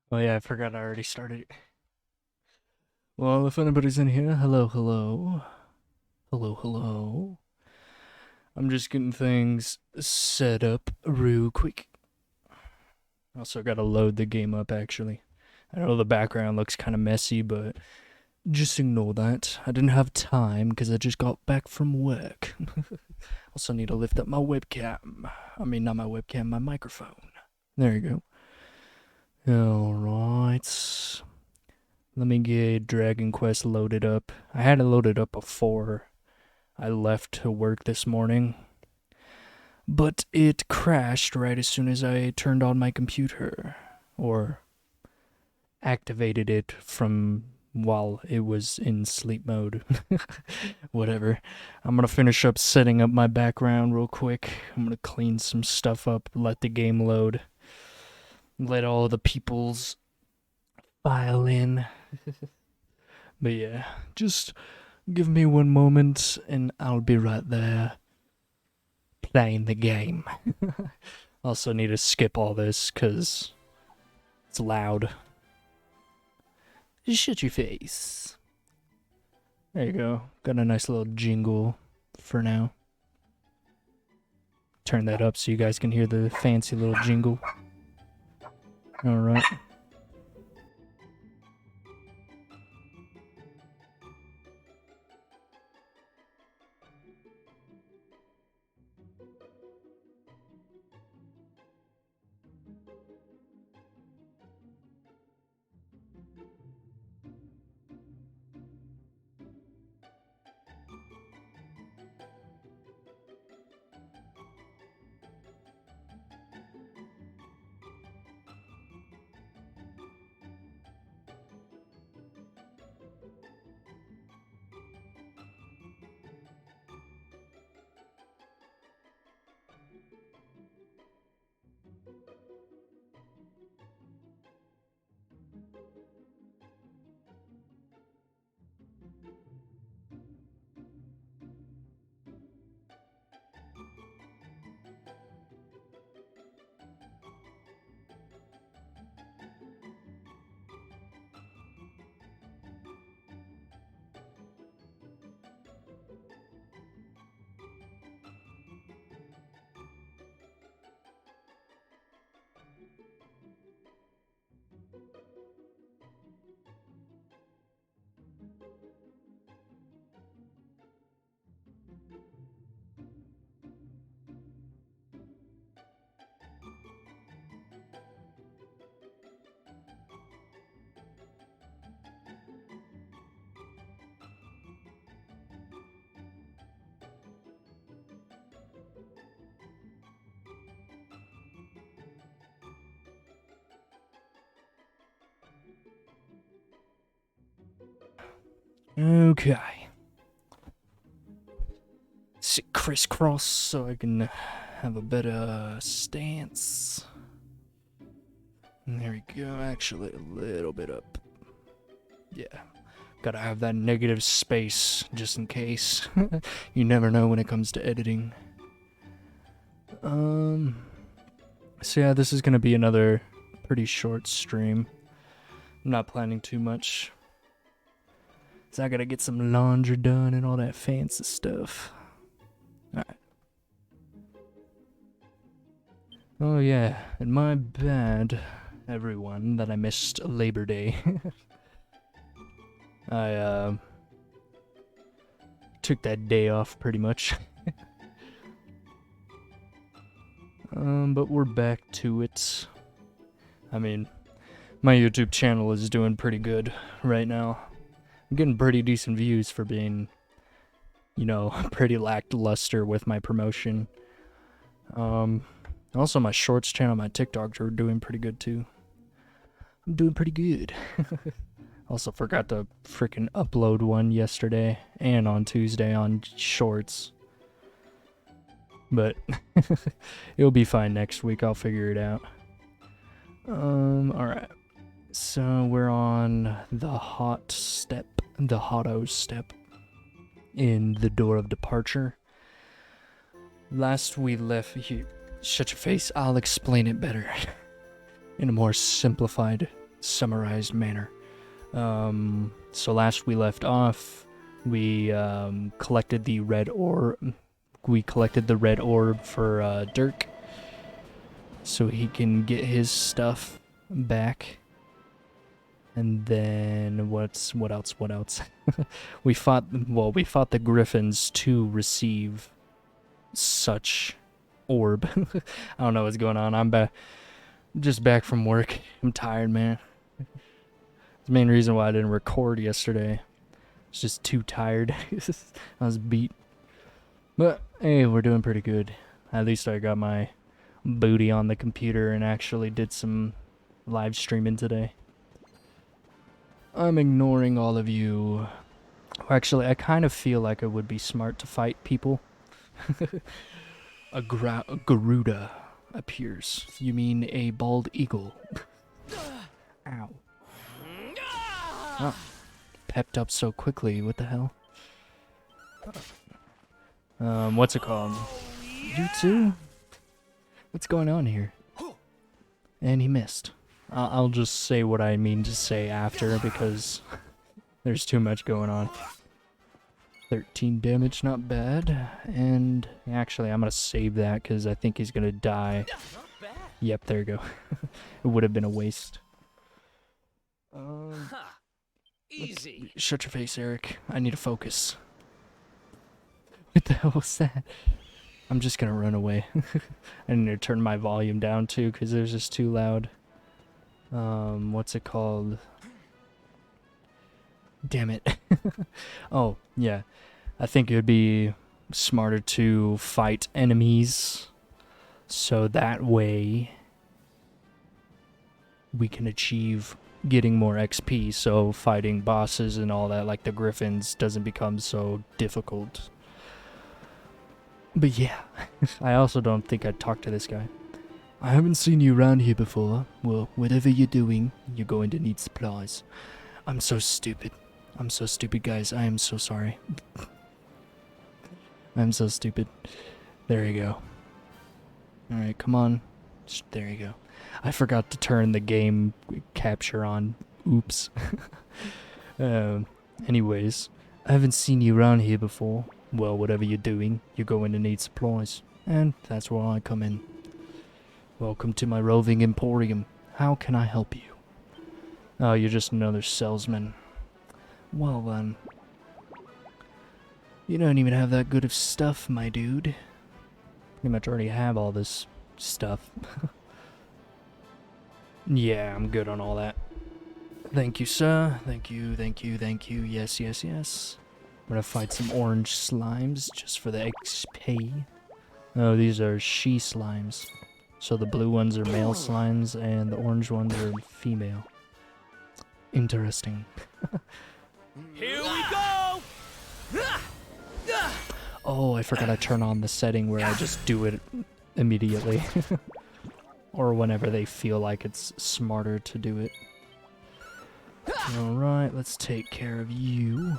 Oh yeah, I forgot I already started it. Well, if anybody's in here, hello, hello. Hello, hello. I'm just getting things set up real quick. Also gotta load the game up, actually. I know the background looks kind of messy, but just ignore that. I didn't have time because I just got back from work. Also need to lift up my webcam. I mean, not my webcam, my microphone. There you go. Alright. Let me get Dragon Quest loaded up. I had it loaded up before I left to work this morning, but it crashed right as soon as I turned on my computer, or activated it from while it was in sleep mode. Whatever. I'm gonna finish up setting up my background real quick. I'm gonna clean some stuff up, let the game load, let all the people's file in. But yeah, just give me one moment and I'll be right there playing the game. Also need to skip all this because it's loud. Just shut your face. There you go. Got a nice little jingle for now. Turn that up so you guys can hear the fancy little jingle. Alright. Okay. Sit crisscross so I can have a better stance. And there we go. Actually, a little bit up. Yeah. Gotta have that negative space just in case. You never know when it comes to editing. So yeah, this is gonna be another pretty short stream. I'm not planning too much. So I gotta get some laundry done and all that fancy stuff. Alright. Oh yeah, and my bad, everyone, that I missed Labor Day. I took that day off pretty much. But we're back to it. I mean, my YouTube channel is doing pretty good right now. I'm getting pretty decent views for being, you know, pretty lackluster with my promotion. Also my shorts channel, my TikToks are doing pretty good too. I'm doing pretty good. Also forgot to freaking upload one yesterday and on Tuesday on shorts. But it'll be fine next week. I'll figure it out. Alright. So we're on the Hotto step in the door of departure. Last we left here. Shut your face, I'll explain it better. In a more simplified summarized manner. So last we left off, we collected the red orb. We collected the red orb for Dirk, so he can get his stuff back. And then what else? we fought the griffins to receive such orb. I don't know what's going on. I'm just back from work. I'm tired, man. The main reason why I didn't record yesterday. I was just too tired. I was beat. But hey, we're doing pretty good. At least I got my booty on the computer and actually did some live streaming today. I'm ignoring all of you. Actually, I kind of feel like it would be smart to fight people. A Garuda appears. You mean a bald eagle? Ow. Oh, pepped up so quickly. What the hell? What's it called? You too? What's going on here? And he missed. I'll just say what I mean to say after because there's too much going on. 13 damage, not bad. And actually, I'm gonna save that because I think he's gonna die. Yep, there you go. It would have been a waste. Easy. Shut your face, Eric. I need to focus. What the hell was that? I'm just gonna run away. I need to turn my volume down too because it was just too loud. What's it called? Damn it. Oh, yeah. I think it would be smarter to fight enemies so that way we can achieve getting more XP, so fighting bosses and all that like the griffins doesn't become so difficult. But yeah, I also don't think I'd talk to this guy. I haven't seen you around here before. Well, whatever you're doing, you're going to need supplies. I'm so stupid. I'm so stupid, guys. I am so sorry. I'm so stupid. There you go. Alright, come on. There you go. I forgot to turn the game capture on. Oops. Anyways, I haven't seen you around here before. Well, whatever you're doing, you're going to need supplies. And that's where I come in. Welcome to my roving emporium. How can I help you? Oh, you're just another salesman. Well then. You don't even have that good of stuff, my dude. Pretty much already have all this stuff. Yeah, I'm good on all that. Thank you, sir. Thank you, thank you, thank you. Yes, yes, yes. I'm gonna fight some orange slimes just for the XP. Oh, these are she slimes. So the blue ones are male slimes and the orange ones are female. Interesting. Here we go. Oh, I forgot I turn on the setting where I just do it immediately. Or whenever they feel like it's smarter to do it. Alright, let's take care of you.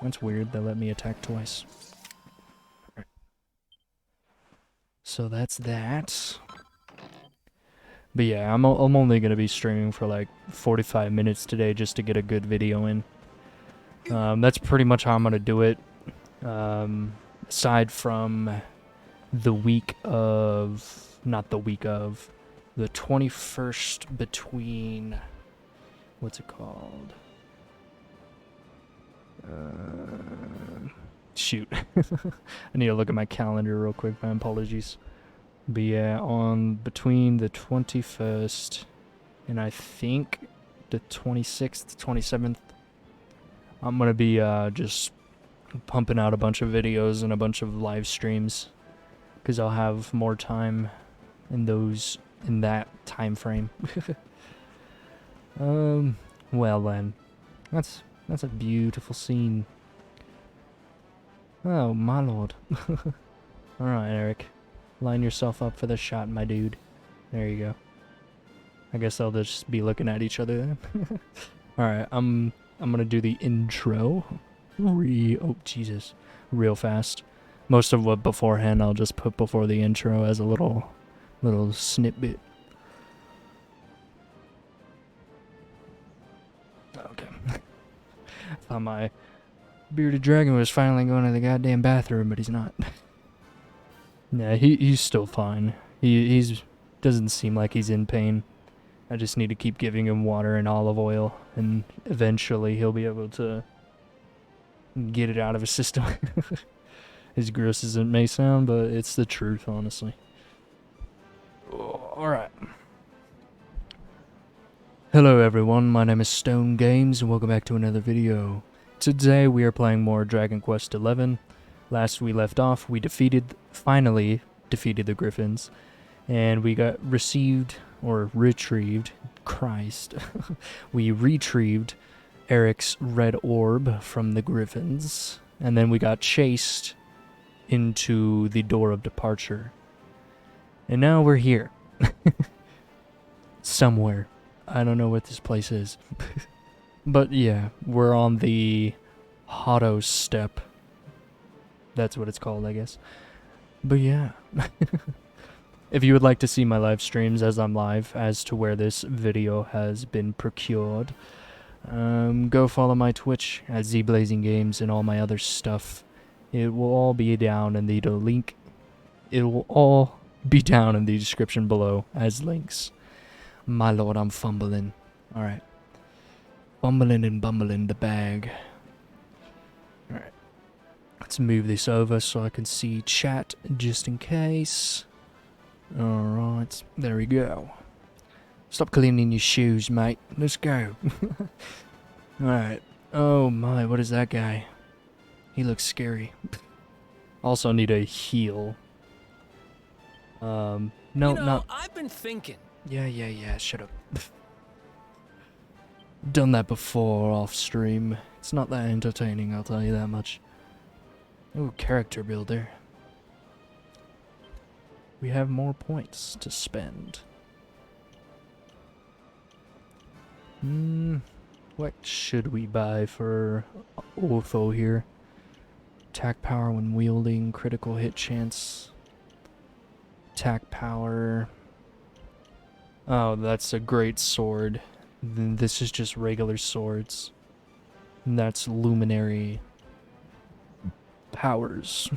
That's weird, they let me attack twice. Right. So that's that. But yeah, I'm only gonna be streaming for like 45 minutes today just to get a good video in. That's pretty much how I'm gonna do it. Aside from the week of... Not the week of. The 21st between... What's it called? Shoot. I need to look at my calendar real quick, my apologies. But yeah, on between the 21st and I think the 26th, 27th, I'm gonna be just pumping out a bunch of videos and a bunch of live streams because I'll have more time in that time frame. Well then, that's a beautiful scene. Oh my lord. Alright, Eric. Line yourself up for the shot, my dude. There you go. I guess they'll just be looking at each other then. Alright, I'm gonna do the intro. Oh, Jesus. Real fast. Most of what beforehand I'll just put before the intro as a little snippet. thought my bearded dragon was finally going to the goddamn bathroom, but he's not. Yeah, he's still fine. He's doesn't seem like he's in pain. I just need to keep giving him water and olive oil, and eventually he'll be able to get it out of his system. As gross as it may sound, but it's the truth, honestly. Alright. Hello everyone, my name is Stone Games, and welcome back to another video. Today we are playing more Dragon Quest XI. Last we left off, we finally defeated the Griffins, and we retrieved, Christ, we retrieved Eric's red orb from the Griffins, and then we got chased into the door of departure. And now we're here. Somewhere. I don't know what this place is. But yeah, we're on the Hotto step. That's what it's called, I guess. But yeah. If you would like to see my live streams as I'm live, as to where this video has been procured, go follow my Twitch at ZBlazingGames and all my other stuff. It will all be down in the link. It will all be down in the description below as links. My lord, I'm fumbling. Alright. Fumbling and bumbling the bag. Alright. Let's move this over so I can see chat just in case. Alright. There we go. Stop cleaning your shoes, mate. Let's go. Alright. Oh my, what is that guy? He looks scary. Also need a heal. No, not... I've been thinking. Yeah, shut up. Done that before off stream. It's not that entertaining, I'll tell you that much. Ooh, character builder. We have more points to spend. What should we buy for Hotto here? Attack power when wielding, critical hit chance. Attack power. Oh, that's a great sword. Then this is just regular swords. And that's luminary powers.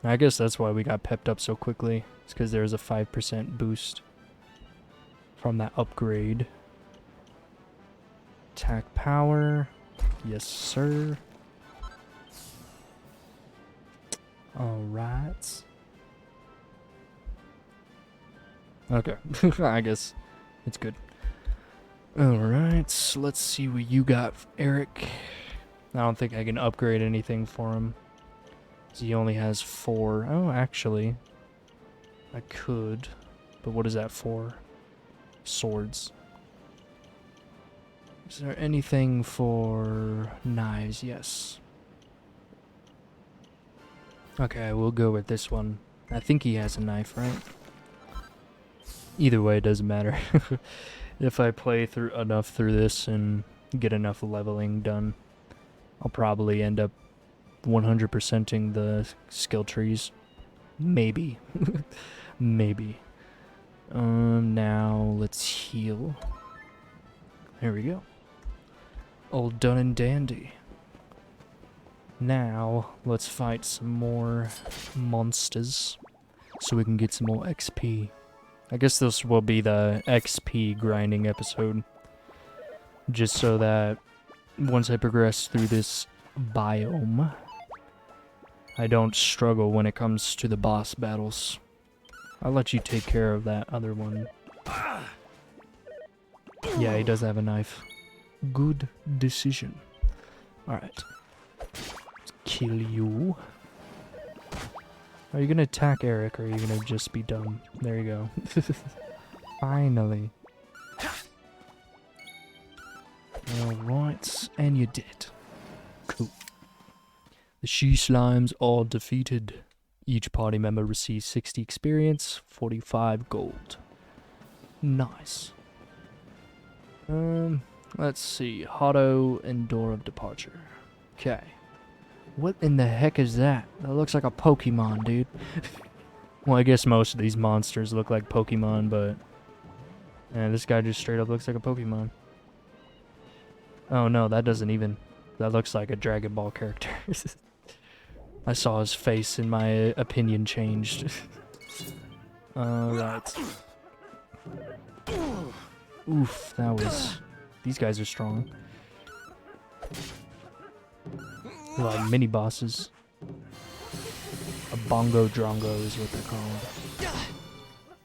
I guess that's why we got pepped up so quickly. It's because there's a 5% boost from that upgrade. Attack power. Yes, sir. Alright. Okay, I guess it's good. Alright, let's see what you got, Eric. I don't think I can upgrade anything for him. He only has 4. Oh, actually, I could. But what is that for? Swords. Is there anything for knives? Yes. Okay, we'll go with this one. I think he has a knife, right? Either way, it doesn't matter. If I play enough through this and get enough leveling done, I'll probably end up 100%ing the skill trees. Maybe. Maybe. Now let's heal. There we go. All done and dandy. Now let's fight some more monsters so we can get some more XP. I guess this will be the XP grinding episode. Just so that once I progress through this biome, I don't struggle when it comes to the boss battles. I'll let you take care of that other one. Yeah, he does have a knife. Good decision. Alright. Let's kill you. Are you gonna attack Eric, or are you gonna just be dumb? There you go. Finally. Alright, and you did. Cool. The she slimes are defeated. Each party member receives 60 experience, 45 gold. Nice. Let's see. Hotto and door of departure. Okay. What in the heck is that? That looks like a Pokemon, dude. Well, I guess most of these monsters look like Pokemon, but... yeah, this guy just straight up looks like a Pokemon. Oh no, that doesn't even... That looks like a Dragon Ball character. I saw his face and my opinion changed. Alright. Oof, that was... These guys are strong. They're like mini bosses. A bongo drongo is what they're called.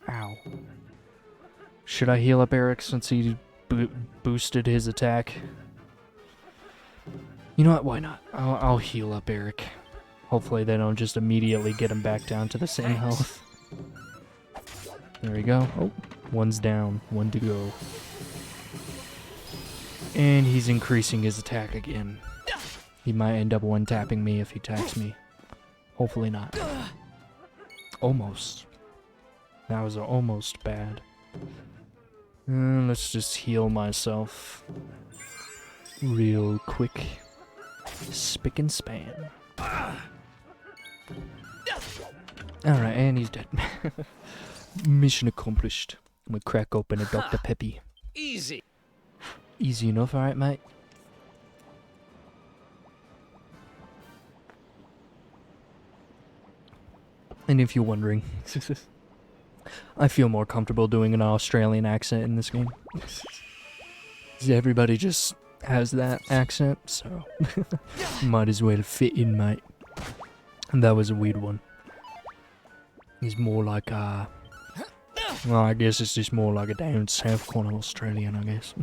Ow. Should I heal up Eric since he boosted his attack? You know what? Why not? I'll heal up Eric. Hopefully they don't just immediately get him back down to the same health. There we go. Oh, one's down. One to go. And he's increasing his attack again. He might end up one-tapping me if he attacks me. Hopefully not. Almost. That was almost bad. Let's just heal myself. Real quick. Spick and span. Alright, and he's dead. Mission accomplished. I'm gonna crack open a Dr. Peppy. Easy. Easy enough, alright, mate? And if you're wondering, I feel more comfortable doing an Australian accent in this game. Everybody just has that accent, so might as well fit in, mate. And that was a weird one. He's more like well, I guess it's just more like a down south corner Australian, I guess.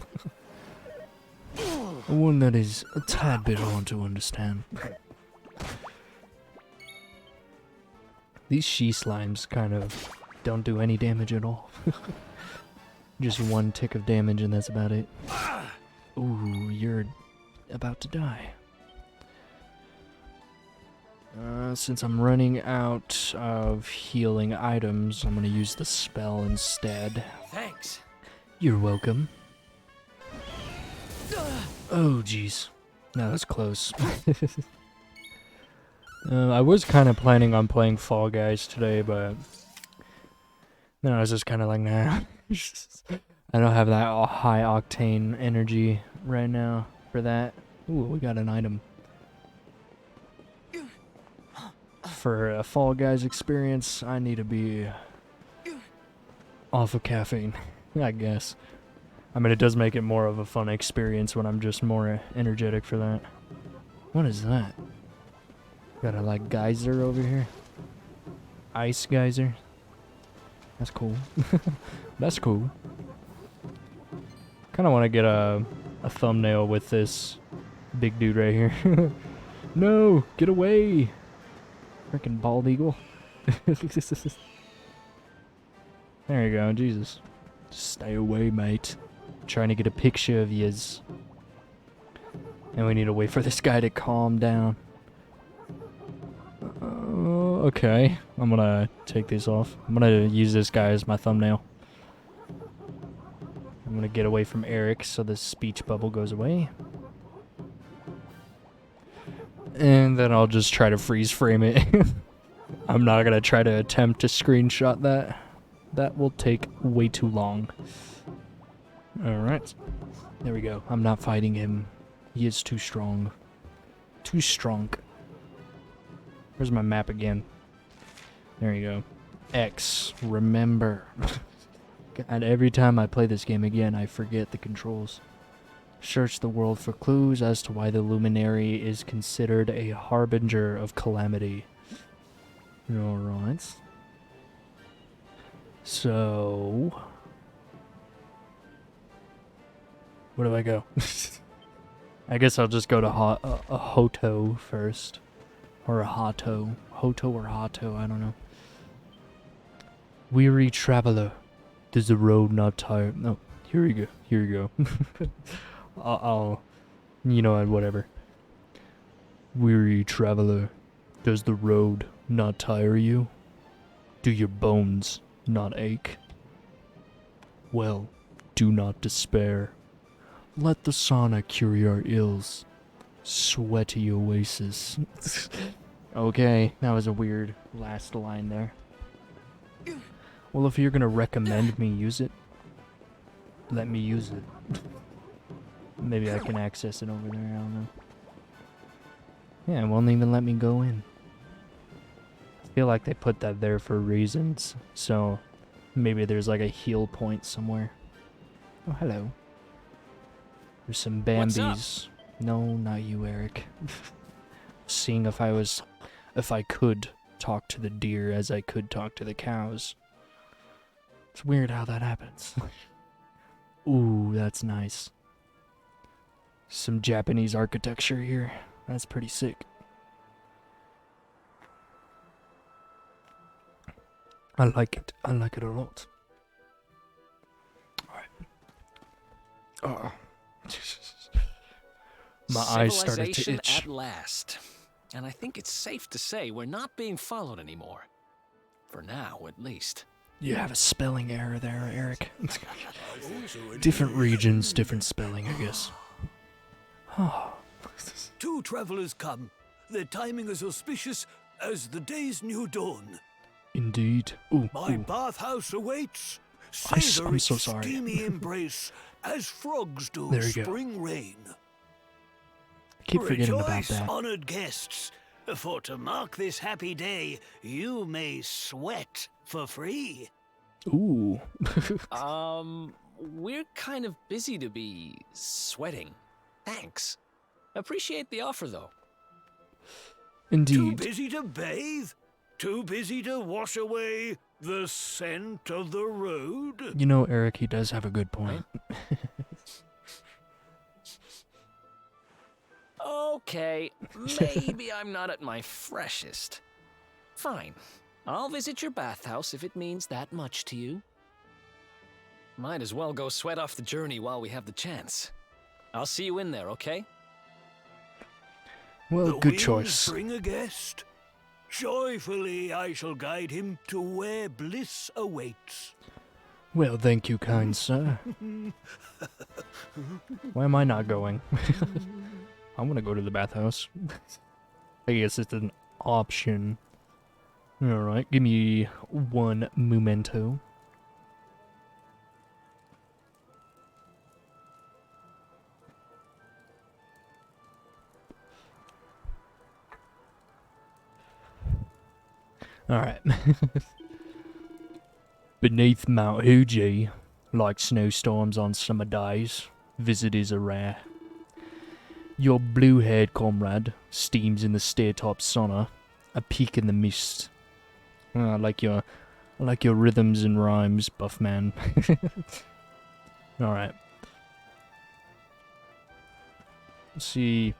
One that is a tad bit hard to understand. These she slimes kind of don't do any damage at all. Just one tick of damage and that's about it. Ooh, you're about to die. Since I'm running out of healing items, I'm gonna use the spell instead. Thanks. You're welcome. Oh, jeez. That was close. I was kind of planning on playing Fall Guys today, but then I was just kind of like, nah. I don't have that high octane energy right now for that. Ooh, we got an item. For a Fall Guys experience, I need to be off of caffeine, I guess. I mean, it does make it more of a fun experience when I'm just more energetic for that. What is that? Got a, like, geyser over here. Ice geyser. That's cool. That's cool. Kind of want to get a thumbnail with this big dude right here. No! Get away! Freaking bald eagle. There you go, Jesus. Just stay away, mate. Trying to get a picture of yous. And we need to wait for this guy to calm down. Okay. I'm gonna take these off. I'm gonna use this guy as my thumbnail. I'm gonna get away from Eric so the speech bubble goes away. And then I'll just try to freeze frame it. I'm not gonna try to attempt to screenshot that. That will take way too long. Alright. There we go. I'm not fighting him. He is too strong. Too strong. Where's my map again? There you go. X. Remember. God, every time I play this game again, I forget the controls. Search the world for clues as to why the luminary is considered a harbinger of calamity. Alright. So... where do I go? I guess I'll just go to a Hotto first. Or a Hotto. Hotto or Hotto, I don't know. Weary traveler, does the road not tire? No, here you go. Here you go. I'll, you know, whatever. Weary traveler, does the road not tire you? Do your bones not ache? Well, do not despair. Let the sauna cure your ills. Sweaty oasis. Okay, that was a weird last line there. Well, if you're gonna recommend me use it, let me use it. Maybe I can access it over there, I don't know. Yeah, it won't even let me go in. I feel like they put that there for reasons, so maybe there's like a heal point somewhere. Oh, hello. There's some What's up? Bambis. No, not you, Eric. Seeing if I could talk to the deer as I could talk to the cows. It's weird how that happens. Ooh, that's nice. Some Japanese architecture here. That's pretty sick. I like it. I like it a lot. Alright. Oh. My eyes started to Civilization itch. at last. And I think it's safe to say we're not being followed anymore. For now, at least. You have a spelling error there, Eric. Different regions, different spelling, I guess. Two travelers come. Their timing is auspicious as the day's new dawn. Indeed. Ooh, My ooh. bathhouse awaits. I'm Savor so its sorry. steamy embrace as frogs do There you go. spring rain. I keep forgetting about Rejoice, that. honored guests, for to mark this happy day, you may sweat for free. Ooh. We're kind of busy to be sweating. Thanks. Appreciate the offer, though. Too Indeed. busy to bathe? Too busy to wash away the scent of the road? You know, Eric, he does have a good point. Okay, maybe I'm not at my freshest. Fine. I'll visit your bathhouse if it means that much to you. Might as well go sweat off the journey while we have the chance. I'll see you in there, okay? Well, The good winds choice. bring a guest. Joyfully I shall guide him to where bliss awaits. Well, thank you, kind sir. Why am I not going? I want to go to the bathhouse. I guess it's an option. Alright, give me one memento. Alright. Beneath Mount Fuji, like snowstorms on summer days, visitors are rare. Your blue-haired comrade steams in the stair-top sauna, a peak in the mist. I like your rhythms and rhymes, buff man. Alright. Let's see.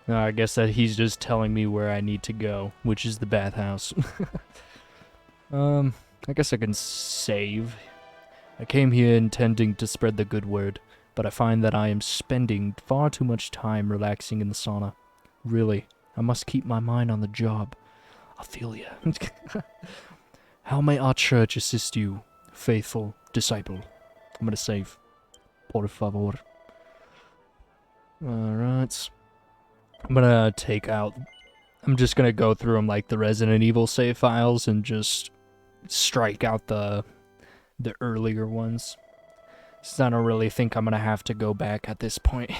I guess that he's just telling me where I need to go, which is the bathhouse. I guess I can save. I came here intending to spread the good word, but I find that I am spending far too much time relaxing in the sauna. Really, I must keep my mind on the job. I feel ya. How may our church assist you, faithful disciple? I'm gonna save. Por favor. Alright. I'm gonna take out... I'm just gonna go through them like the Resident Evil save files and just strike out the earlier ones. So I don't really think I'm gonna have to go back at this point.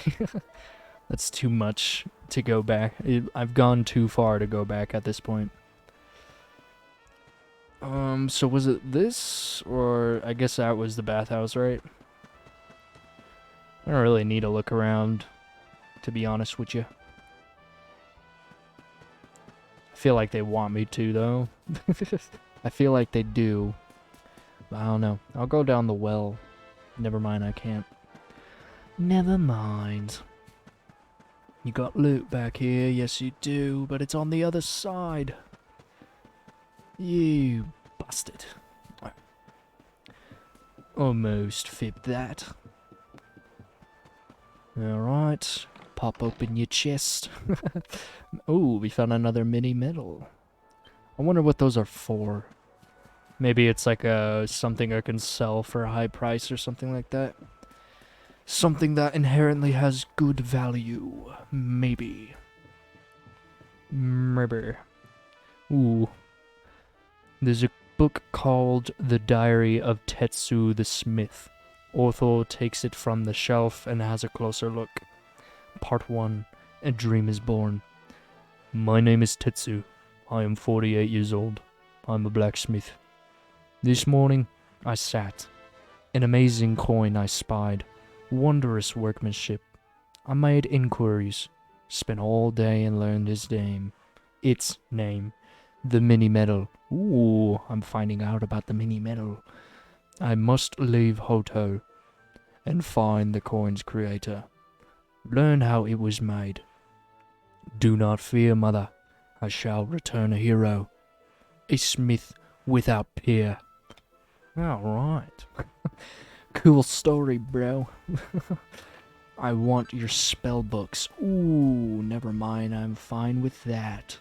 That's too much to go back. I've gone too far to go back at this point. So was it this? Or I guess that was the bathhouse, right? I don't really need to look around, to be honest with you. I feel like they want me to, though. I feel like they do. But I don't know. I'll go down the well. Never mind, I can't. Never mind. You got loot back here, yes you do, but it's on the other side. You bastard. Almost fibbed that. Alright. Pop open your chest. Oh, we found another mini medal. I wonder what those are for. Maybe it's like something I can sell for a high price or something like that. Something that inherently has good value. Maybe. Maybe. Ooh. There's a book called The Diary of Tetsu the Smith. Otho takes it from the shelf and has a closer look. Part 1. A Dream is Born. My name is Tetsu. I am 48 years old. I'm a blacksmith. This morning, I sat. An amazing coin I spied. Wondrous workmanship. I made inquiries. Spent all day and learned his name. Its name. The mini medal. Ooh, I'm finding out about the mini medal. I must leave Hotto and find the coin's creator. Learn how it was made. Do not fear, mother. I shall return a hero. A smith without peer. Alright. Cool story, bro. I want your spell books. Ooh, never mind, I'm fine with that.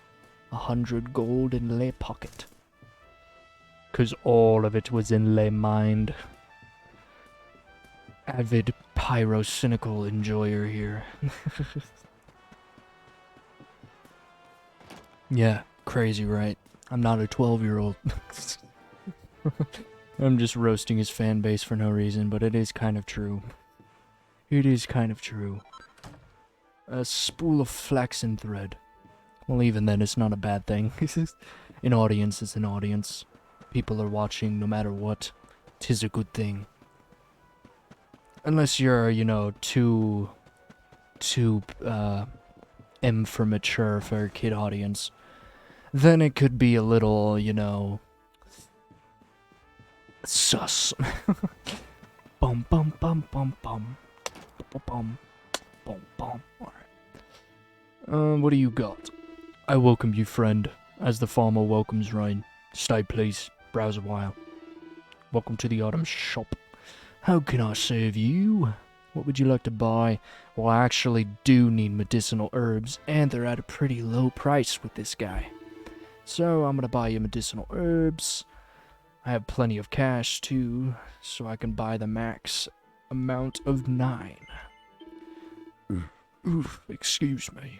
100 gold in lay pocket. 'Cause all of it was in lay mind. Avid pyrocynical enjoyer here. Yeah, crazy, right? I'm not a 12-year-old. I'm just roasting his fan base for no reason, but it is kind of true. It is kind of true. A spool of flaxen thread. Well, even then, it's not a bad thing. An audience is an audience. People are watching no matter what. 'Tis a good thing. Unless you're, you know, too M for mature for a kid audience. Then it could be a little, you know, sus. Bum bum bum bum bum. Bum bum bum. Alright. What do you got? I welcome you, friend, as the farmer welcomes rain. Stay, please. Browse a while. Welcome to the autumn shop. How can I serve you? What would you like to buy? Well, I actually do need medicinal herbs, and they're at a pretty low price with this guy. So I'm gonna buy you medicinal herbs. I have plenty of cash, too, so I can buy the max amount of 9. Oof, excuse me.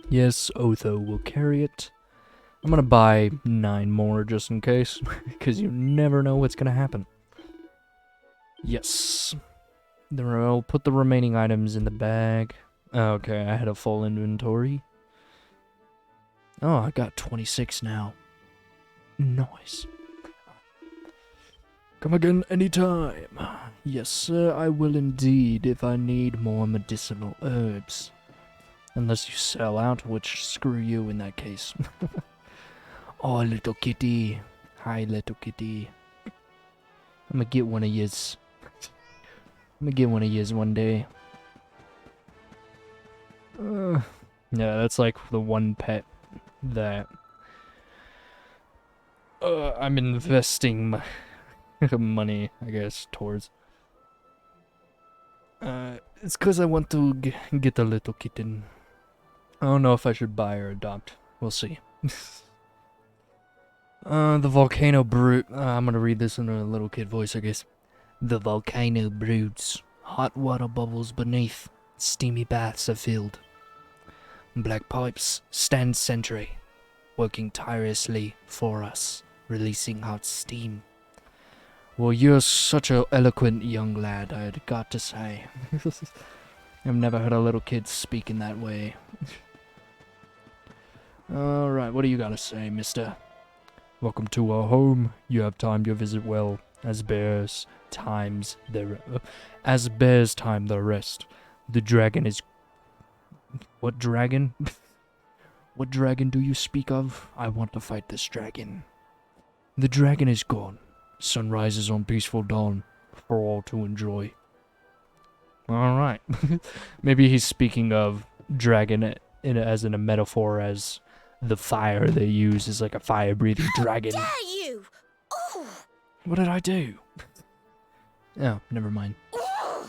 Yes, Otho will carry it. I'm gonna buy 9 more just in case, because you never know what's gonna happen. Yes. Then I'll put the remaining items in the bag. Okay, I had a full inventory. Oh, I got 26 now. Nice. Come again anytime. Yes, sir, I will indeed if I need more medicinal herbs. Unless you sell out, which screw you in that case. Oh, little kitty. Hi, little kitty. I'm gonna get one of yous. I'm gonna get one of yous one day. Yeah, that's like the one pet that I'm investing my money, I guess, towards. It's because I want to get a little kitten. I don't know if I should buy or adopt. We'll see. The volcano brood. I'm gonna read this in a little kid voice, I guess. The volcano broods. Hot water bubbles beneath. Steamy baths are filled. Black pipes stand sentry, working tirelessly for us, releasing hot steam. Well, you're such an eloquent young lad, I'd got to say. I've never heard a little kid speak in that way. Alright, what do you gotta say, mister? Welcome to our home. You have timed your visit well, as bears time the rest. The dragon is... What dragon? What dragon do you speak of? I want to fight this dragon. The dragon is gone. Sun rises on peaceful dawn for all to enjoy. Alright. Maybe he's speaking of dragon as in a metaphor as the fire they use is like a fire-breathing dragon. How dare you! Oh! What did I do? Oh, never mind. Oh!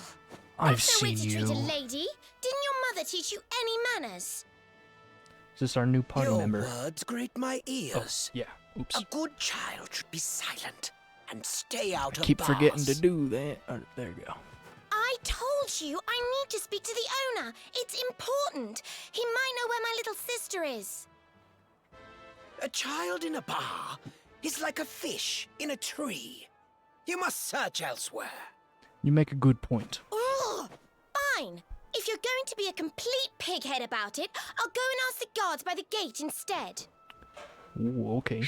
I've That's no way seen to you. treat a lady. Didn't your mother teach you any manners? Is this our new party Your member? words grate my Oh, ears. yeah. Oops. A good child should be silent and stay out of Keep bars. forgetting to do that. There we go. I told you I need to speak to the owner. It's important. He might know where my little sister is. A child in a bar is like a fish in a tree. You must search elsewhere. You make a good point. Ugh, fine. If you're going to be a complete pighead about it, I'll go and ask the guards by the gate instead. Ooh, okay.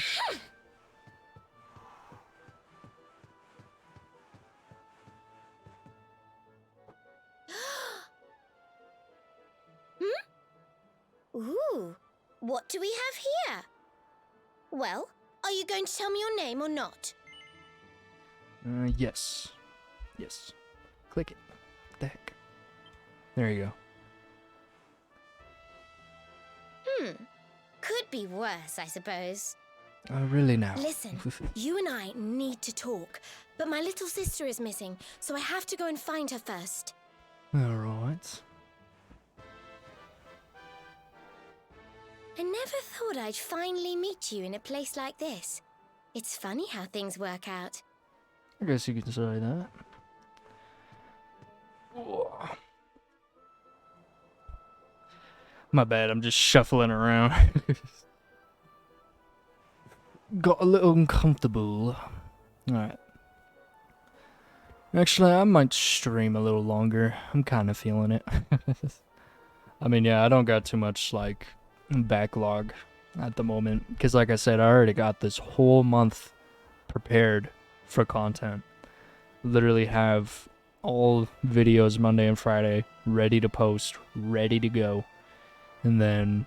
Ooh, what do we have here? Well, are you going to tell me your name or not? Yes. Yes. Click it. What the heck? There you go. Could be worse, I suppose. Oh, really now? Listen, you and I need to talk, but my little sister is missing, so I have to go and find her first. Alright. I never thought I'd finally meet you in a place like this. It's funny how things work out. I guess you could say that. My bad, I'm just shuffling around. Got a little uncomfortable. Alright. Actually, I might stream a little longer. I'm kind of feeling it. I mean, yeah, I don't got too much, like, backlog at the moment. Because, like I said, I already got this whole month prepared for content. Literally have all videos Monday and Friday ready to post, ready to go. And then,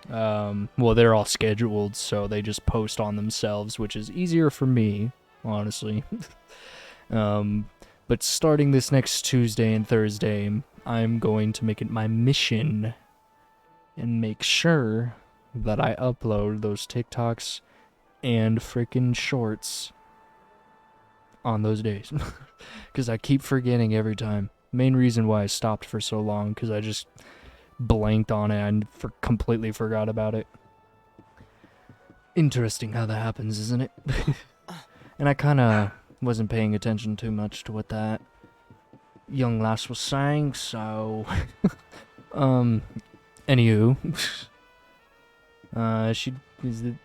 well, they're all scheduled, so they just post on themselves, which is easier for me, honestly. But starting this next Tuesday and Thursday, I'm going to make it my mission and make sure that I upload those TikToks and freaking shorts on those days. Because I keep forgetting every time. Main reason why I stopped for so long, because I just blanked on it and completely forgot about it. Interesting how that happens, isn't it? And I kind of wasn't paying attention too much to what that young lass was saying, so... Anywho.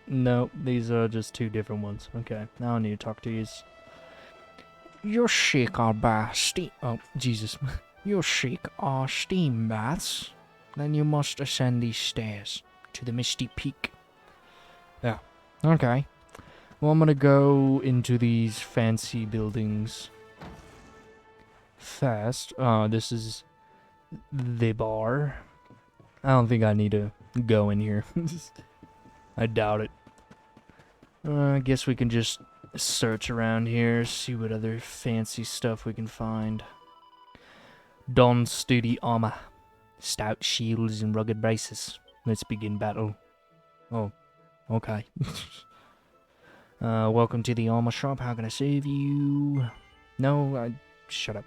No, these are just two different ones. Okay, now I need to talk to you. You're sick or steam... Oh, Jesus. You're sick or steam baths? Then you must ascend these stairs to the Misty Peak. Yeah, okay. Well, I'm gonna go into these fancy buildings first. This is the bar. I don't think I need to go in here. I doubt it. I guess we can just search around here, see what other fancy stuff we can find. Don sturdy armor, stout shields and rugged braces. Let's begin battle. Oh, okay. Welcome to the armor shop. How can I save you? No, shut up.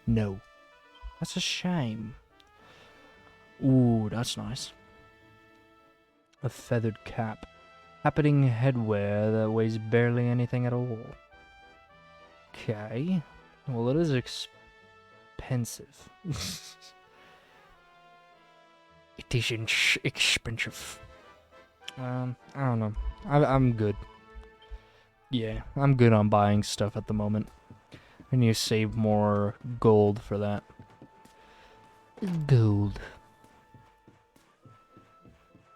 No. That's a shame. Ooh, that's nice. A feathered cap. Happening headwear that weighs barely anything at all. Okay. Well, it is expensive. It is expensive. I don't know. I'm good. Yeah, I'm good on buying stuff at the moment. I need to save more gold for that. Gold.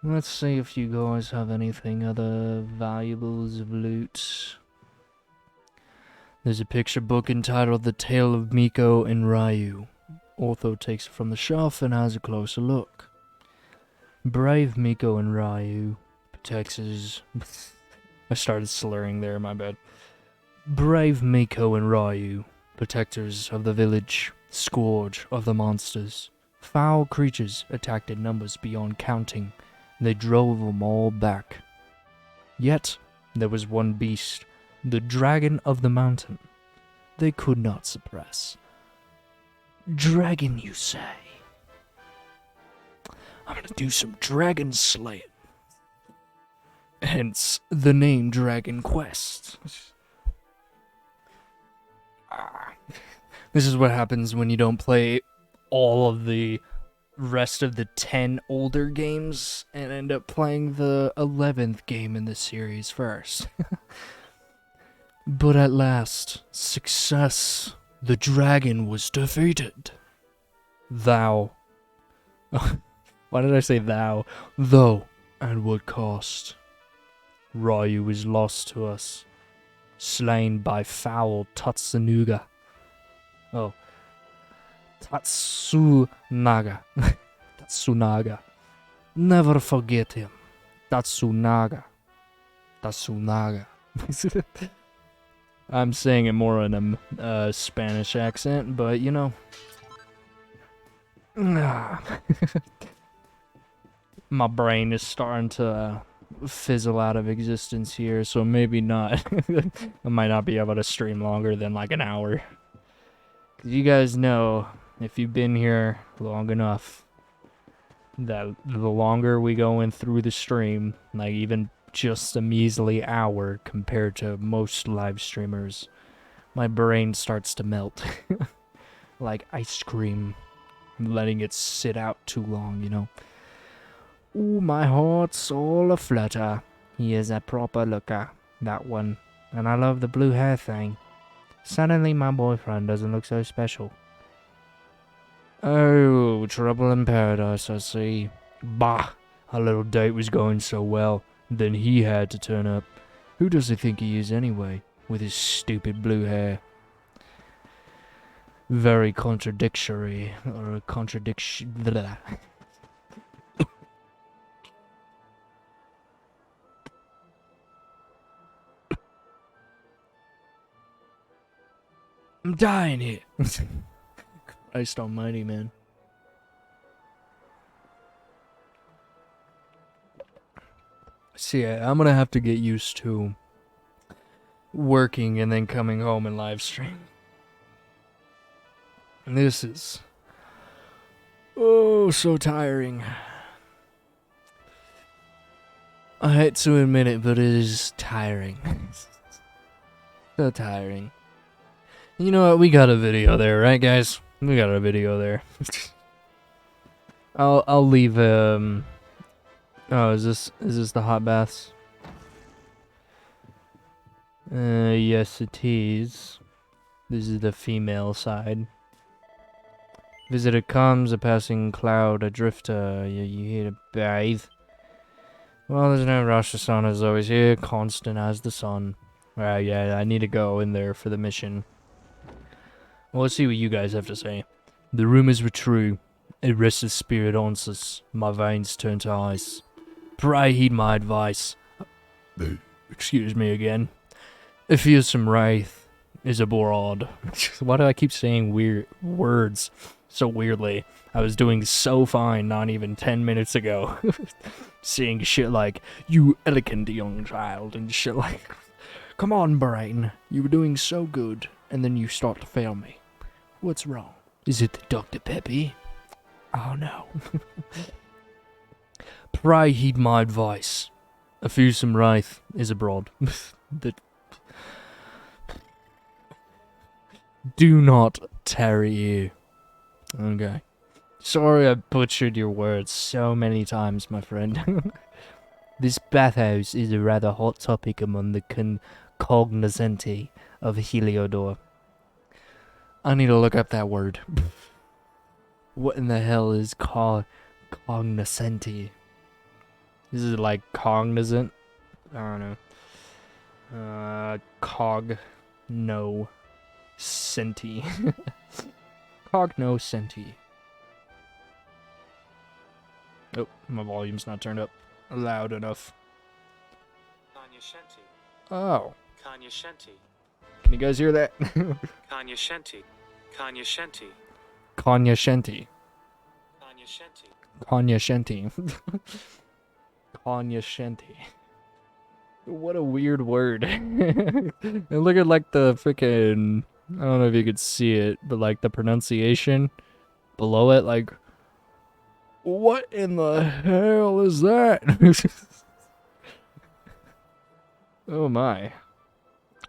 Let's see if you guys have anything other valuables of loot. There's a picture book entitled The Tale of Miko and Ryu. Otho takes it from the shelf and has a closer look. Brave Miko and Ryu protects his... I started slurring there, my bad. Brave Miko and Ryu, protectors of the village, scourge of the monsters. Foul creatures attacked in numbers beyond counting. They drove them all back. Yet, there was one beast, the dragon of the mountain, they could not suppress. Dragon, you say? I'm gonna do some dragon slaying. Hence, the name Dragon Quest. This is what happens when you don't play all of the rest of the 10 older games and end up playing the 11th game in the series first. But at last, success The dragon was defeated. Thou. Why did I say thou? Though, at what cost? Ryu is lost to us, slain by foul Tatsunaga. Oh. Tatsunaga. Tatsunaga. Never forget him. Tatsunaga. Tatsunaga. I'm saying it more in a Spanish accent, but you know. My brain is starting to fizzle out of existence here, so maybe not. I might not be able to stream longer than like an hour. 'Cause you guys know, if you've been here long enough, that the longer we go in through the stream, like even just a measly hour compared to most live streamers, my brain starts to melt. Like ice cream. I'm letting it sit out too long, you know. Ooh, my heart's all aflutter. He is a proper looker, that one. And I love the blue hair thing. Suddenly my boyfriend doesn't look so special. Oh, trouble in paradise, I see. Bah, our little date was going so well, then he had to turn up. Who does he think he is anyway, with his stupid blue hair? Very contradictory, or contradiction. I'm dying here. Christ almighty, man. So yeah, I'm gonna have to get used to working and then coming home and live stream. And this is so tiring. I hate to admit it, but it is tiring. So tiring. You know what? We got a video there, right, guys? We got a video there. I'll leave. Oh, is this the hot baths? Yes, it is. This is the female side. Visitor comes, a passing cloud, a drifter. You here to bathe? Well, there's no rush. The sun is always here, constant as the sun. Well, yeah, I need to go in there for the mission. Well, let's see what you guys have to say. The rumors were true. A restless spirit haunts us. My veins turn to ice. Pray heed my advice. Excuse me again. A fearsome wraith is abroad. Why do I keep saying weird words so weirdly? I was doing so fine not even 10 minutes ago. Saying shit like, you elegant young child, and shit like, come on, brain. You were doing so good, and then you start to fail me. What's wrong? Is it Dr. Peppy? Oh no. Pray heed my advice. A fearsome wraith is abroad. Do not tarry here. Okay. Sorry I butchered your words so many times, my friend. This bathhouse is a rather hot topic among the cognoscenti of Heliodor. I need to look up that word. What in the hell is cognoscenti? Is it like cognizant? I don't know. Cognoscenti. Cognoscenti. Oh, my volume's not turned up loud enough. Oh. Can you guys hear that? Cognoscenti. Cognoscenti. Cognoscenti. What a weird word. And look at like the freaking, I don't know if you could see it, but like the pronunciation below it, like, what in the hell is that? Oh my.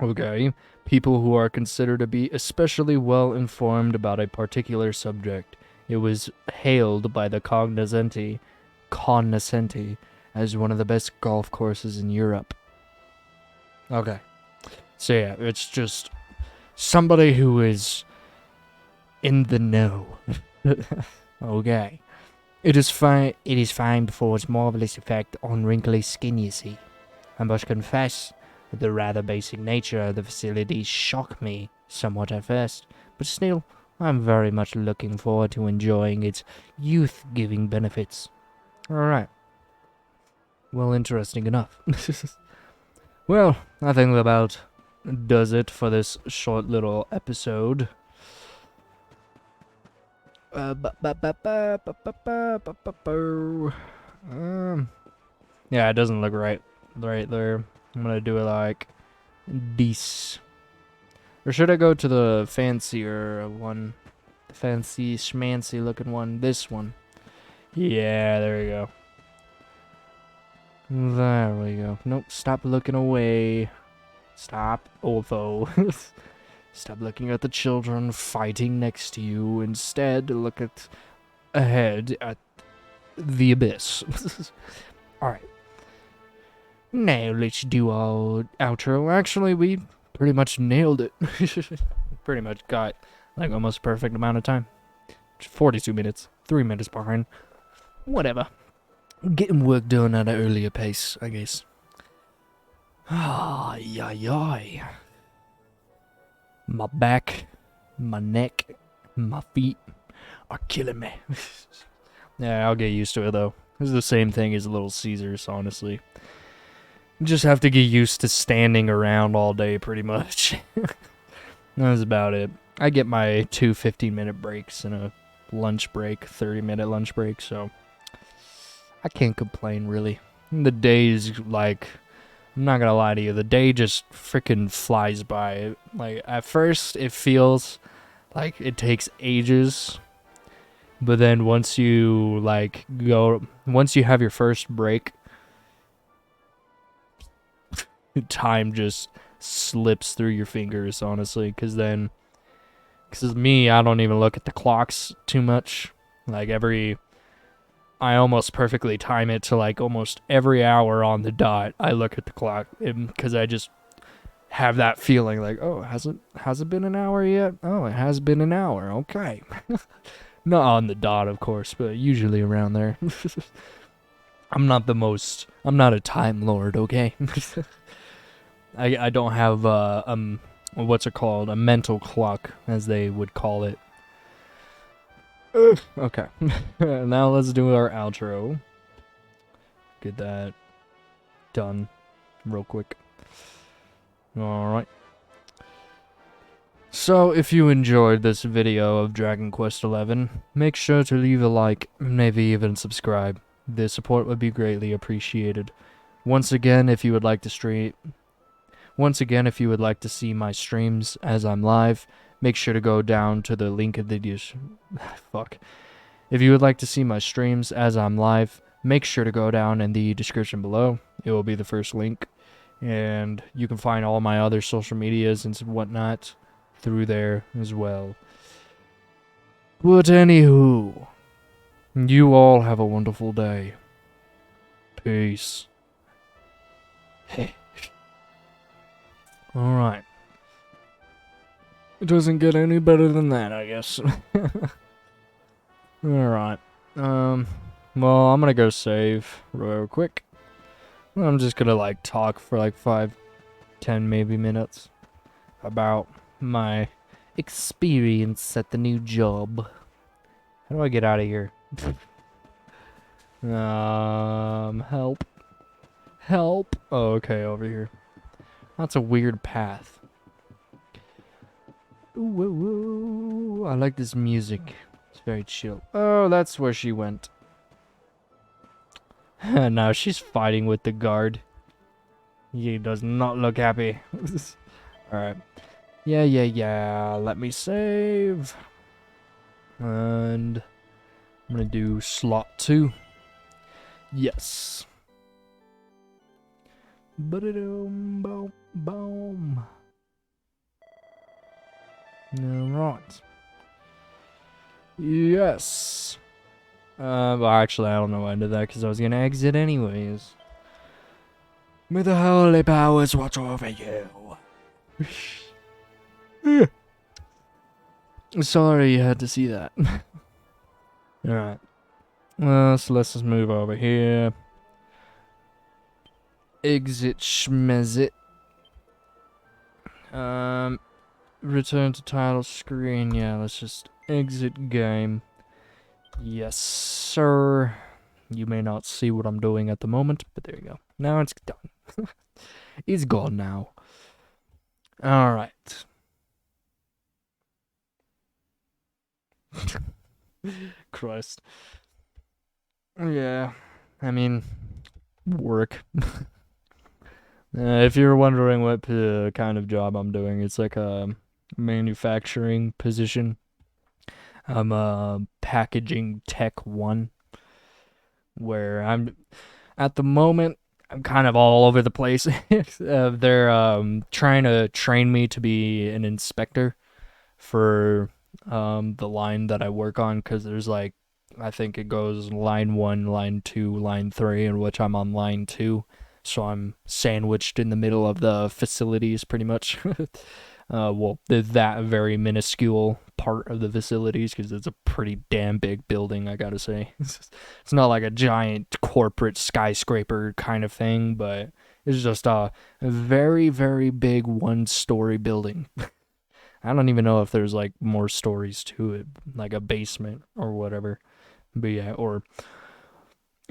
Okay. People who are considered to be especially well informed about a particular subject. It was hailed by the cognoscenti as one of the best golf courses in Europe. Okay. So yeah, it's just somebody who is in the know. Okay. It is fine before its marvelous effect on wrinkly skin, you see. I must confess that the rather basic nature of the facilities shocked me somewhat at first, but still, I'm very much looking forward to enjoying its youth-giving benefits. Alright. Well, interesting enough. Well, I think that about does it for this short little episode. Yeah, it doesn't look right there. I'm gonna do it like this. Or should I go to the fancier one? The fancy schmancy looking one. This one. Yeah, there we go. There we go. Nope, stop looking away. Stop, Ortho. Stop looking at the children fighting next to you. Instead, look ahead at the abyss. Alright. Now let's do our outro. Actually, we pretty much nailed it. Pretty much got like almost perfect amount of time. 42 minutes. 3 minutes behind. Whatever. Getting work done at an earlier pace, I guess. Ah, yay. My back, my neck, my feet are killing me. Yeah, I'll get used to it though. It's the same thing as Little Caesars, honestly. Just have to get used to standing around all day, pretty much. That's about it. I get my 2 15-minute breaks and a lunch break, 30-minute lunch break, so I can't complain, really. The days, like, I'm not gonna lie to you, the day just freaking flies by. Like, at first, it feels like it takes ages, but then once you, like, once you have your first break, time just slips through your fingers, honestly, because me, I don't even look at the clocks too much. Like, I almost perfectly time it to, like, almost every hour on the dot, I look at the clock, because I just have that feeling, like, oh, has it been an hour yet? Oh, it has been an hour, okay. Not on the dot, of course, but usually around there. I'm not a Time Lord, okay? I don't have, what's it called? A mental clock, as they would call it. Okay. Now let's do our outro. Get that done real quick. Alright. So, if you enjoyed this video of Dragon Quest XI, make sure to leave a like, maybe even subscribe. The support would be greatly appreciated. Once again, if you would like to see my streams as I'm live, make sure to go down to the link in the fuck. If you would like to see my streams as I'm live, make sure to go down in the description below. It will be the first link. And you can find all my other social medias and whatnot through there as well. But anywho, you all have a wonderful day. Peace. Alright. It doesn't get any better than that, I guess. Alright. Well, I'm gonna go save real quick. I'm just gonna, like, talk for, like, 5, 10 maybe minutes about my experience at the new job. How do I get out of here? Help. Help. Oh, okay, over here. That's a weird path. Ooh, ooh, ooh. I like this music. It's very chill. Oh, that's where she went. Now she's fighting with the guard. He does not look happy. Alright. Yeah. Let me save. And I'm gonna do slot 2. Yes. Ba-da-dum, boom, boom. Alright. Yes. Well, actually, I don't know why I did that, because I was gonna exit anyways. May the holy powers watch over you. Sorry you had to see that. Alright. So let's just move over here. Exit schmezit. Return to title screen. Yeah, let's just exit game. Yes, sir. You may not see what I'm doing at the moment, but there you go. Now it's done. It's gone now. Alright. Christ. Yeah, I mean, work. If you're wondering what kind of job I'm doing, it's like a manufacturing position. I'm a packaging tech 1, where at the moment, I'm kind of all over the place. They're trying to train me to be an inspector for the line that I work on, because there's like, I think it goes line 1, line 2, line 3, in which I'm on line 2. So I'm sandwiched in the middle of the facilities, pretty much. Well, that very minuscule part of the facilities, because it's a pretty damn big building, I gotta say. It's not like a giant corporate skyscraper kind of thing, but it's just a very, very big one-story building. I don't even know if there's like more stories to it, like a basement or whatever. But yeah, or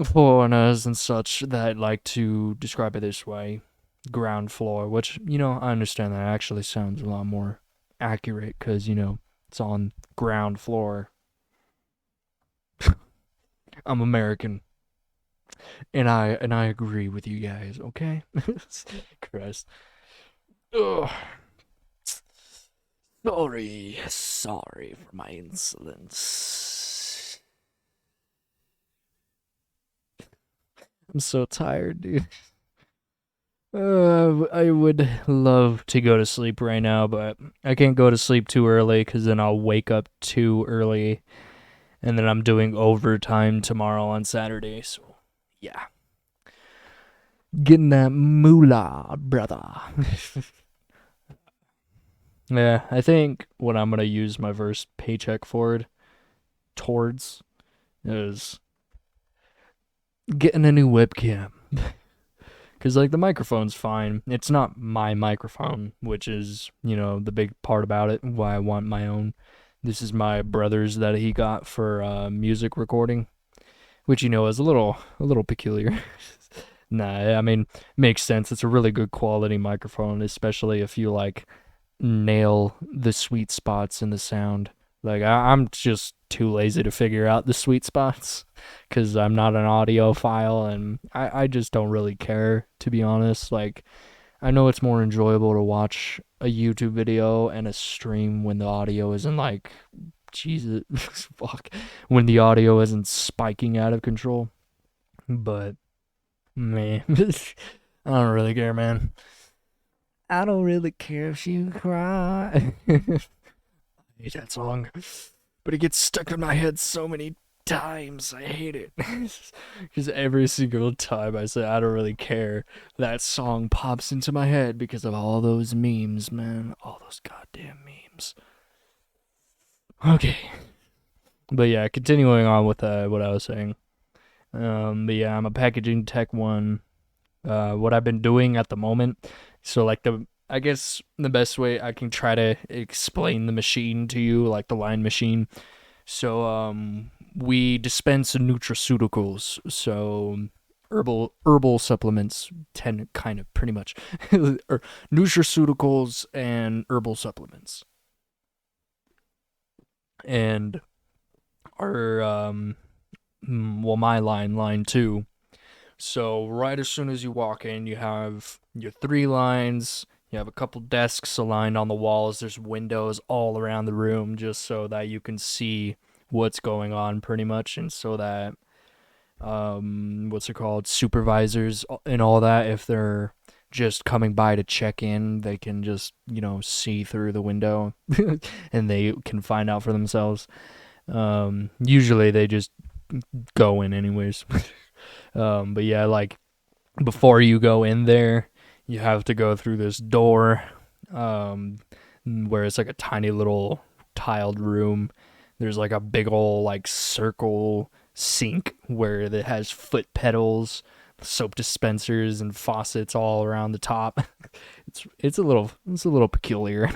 foreigners and such that like to describe it this way, ground floor, which, I understand that actually sounds a lot more accurate, because, it's on ground floor. I'm American. And I agree with you guys, okay? Christ. Ugh. Sorry for my insolence. I'm so tired, dude. I would love to go to sleep right now, but I can't go to sleep too early, because then I'll wake up too early, and then I'm doing overtime tomorrow on Saturday, so yeah. Getting that moolah, brother. Yeah, I think what I'm gonna use my first paycheck towards is getting a new webcam. Because, like, the microphone's fine. It's not my microphone, which is, the big part about it, why I want my own. This is my brother's that he got for music recording, which, is a little peculiar. Nah, I mean, makes sense. It's a really good quality microphone, especially if you, like, nail the sweet spots in the sound. Like, I'm just too lazy to figure out the sweet spots, because I'm not an audiophile, and I just don't really care, to be honest. Like, I know it's more enjoyable to watch a YouTube video and a stream when the audio isn't like, Jesus, fuck, when the audio isn't spiking out of control. But, man, I don't really care, man. I don't really care if you cry. I hate that song, but it gets stuck in my head so many times. I hate it. Because every single time I say I don't really care, that song pops into my head because of all those memes, man. All those goddamn memes. Okay. But yeah, continuing on with what I was saying. But yeah, I'm a packaging tech 1. What I've been doing at the moment, so like I guess the best way I can try to explain the machine to you, like the line machine. So we dispense nutraceuticals, so herbal supplements, kind of pretty much, or nutraceuticals and herbal supplements. And our my line 2. So right as soon as you walk in, you have your 3 lines. You have a couple desks aligned on the walls. There's windows all around the room, just so that you can see what's going on, pretty much, and so that supervisors and all that, if they're just coming by to check in, they can just see through the window and they can find out for themselves. Usually they just go in anyways. But yeah, like, before you go in there, you have to go through this door, where it's like a tiny tiled room. There's like a big old like circle sink where it has foot pedals, soap dispensers, and faucets all around the top. It's a little peculiar.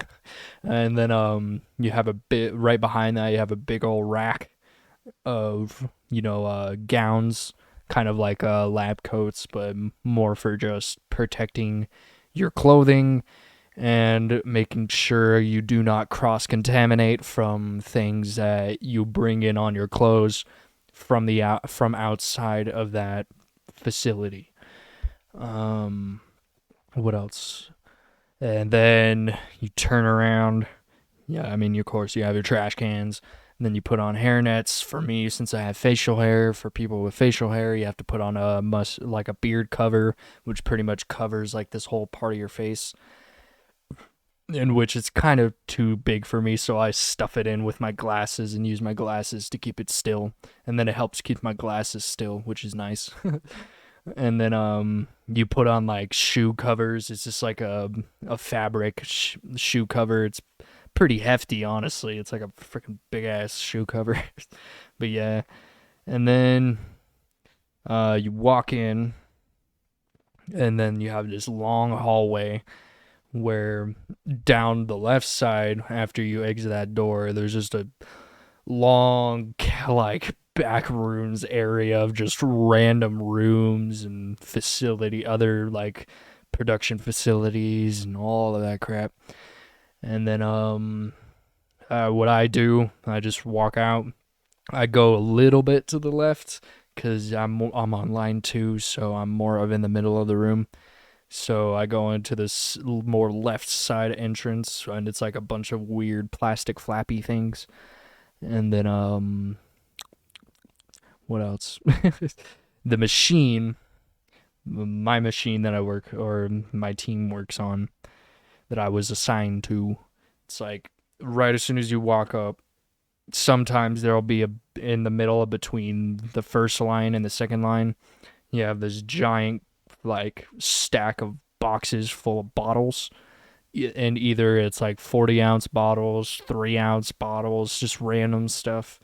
And then you have a bit right behind that, you have a big old rack of gowns, kind of like lab coats, but more for just protecting your clothing and making sure you do not cross-contaminate from things that you bring in on your clothes from from outside of that facility. What else? And then you turn around. Yeah, I mean, of course, you have your trash cans. And then you put on hair nets. For me, since I have facial hair, for people with facial hair, you have to put on like a beard cover, which pretty much covers like this whole part of your face, in which it's kind of too big for me, so I stuff it in with my glasses and use my glasses to keep it still. And then it helps keep my glasses still, which is nice. And then you put on like shoe covers. It's just like a fabric shoe cover. It's pretty hefty, honestly. It's like a freaking big ass shoe cover. But yeah. And then you walk in, and then you have this long hallway where down the left side, after you exit that door, there's just a long like back rooms area of just random rooms and other like production facilities and all of that crap. And then what I do, I just walk out. I go a little bit to the left because I'm on line 2, so I'm more of in the middle of the room. So I go into this more left side entrance, and it's like a bunch of weird plastic flappy things. And then what else? The machine, my machine that I work, or my team works on, that I was assigned to, it's like right as soon as you walk up, sometimes there'll be in the middle of between the first line and the second line, you have this giant like stack of boxes full of bottles, and either it's like 40-ounce bottles, 3-ounce bottles, just random stuff,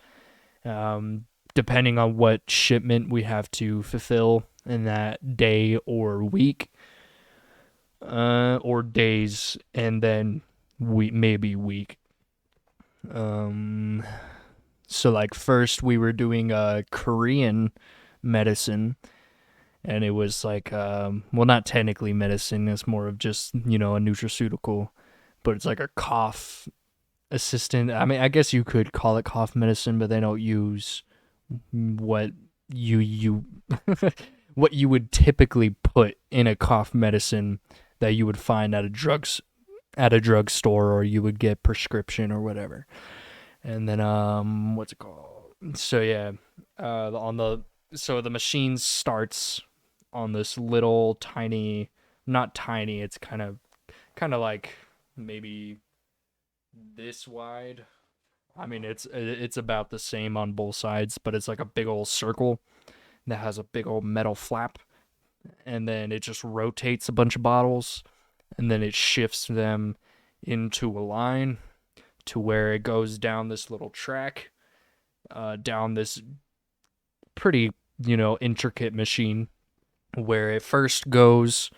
depending on what shipment we have to fulfill in that day or week, or days, and then maybe week. So like first we were doing Korean medicine, and it was like well, not technically medicine, it's more of just a nutraceutical, but it's like a cough assistant. I mean, I guess you could call it cough medicine, but they don't use what you what you would typically put in a cough medicine that you would find at a drugstore, or you would get prescription or whatever. And then what's it called? So yeah, so the machine starts on this little tiny, not tiny, it's kind of like maybe this wide. I mean, it's about the same on both sides, but it's like a big old circle that has a big old metal flap, and then it just rotates a bunch of bottles, and then it shifts them into a line to where it goes down this little track, down this pretty, intricate machine, where it first goes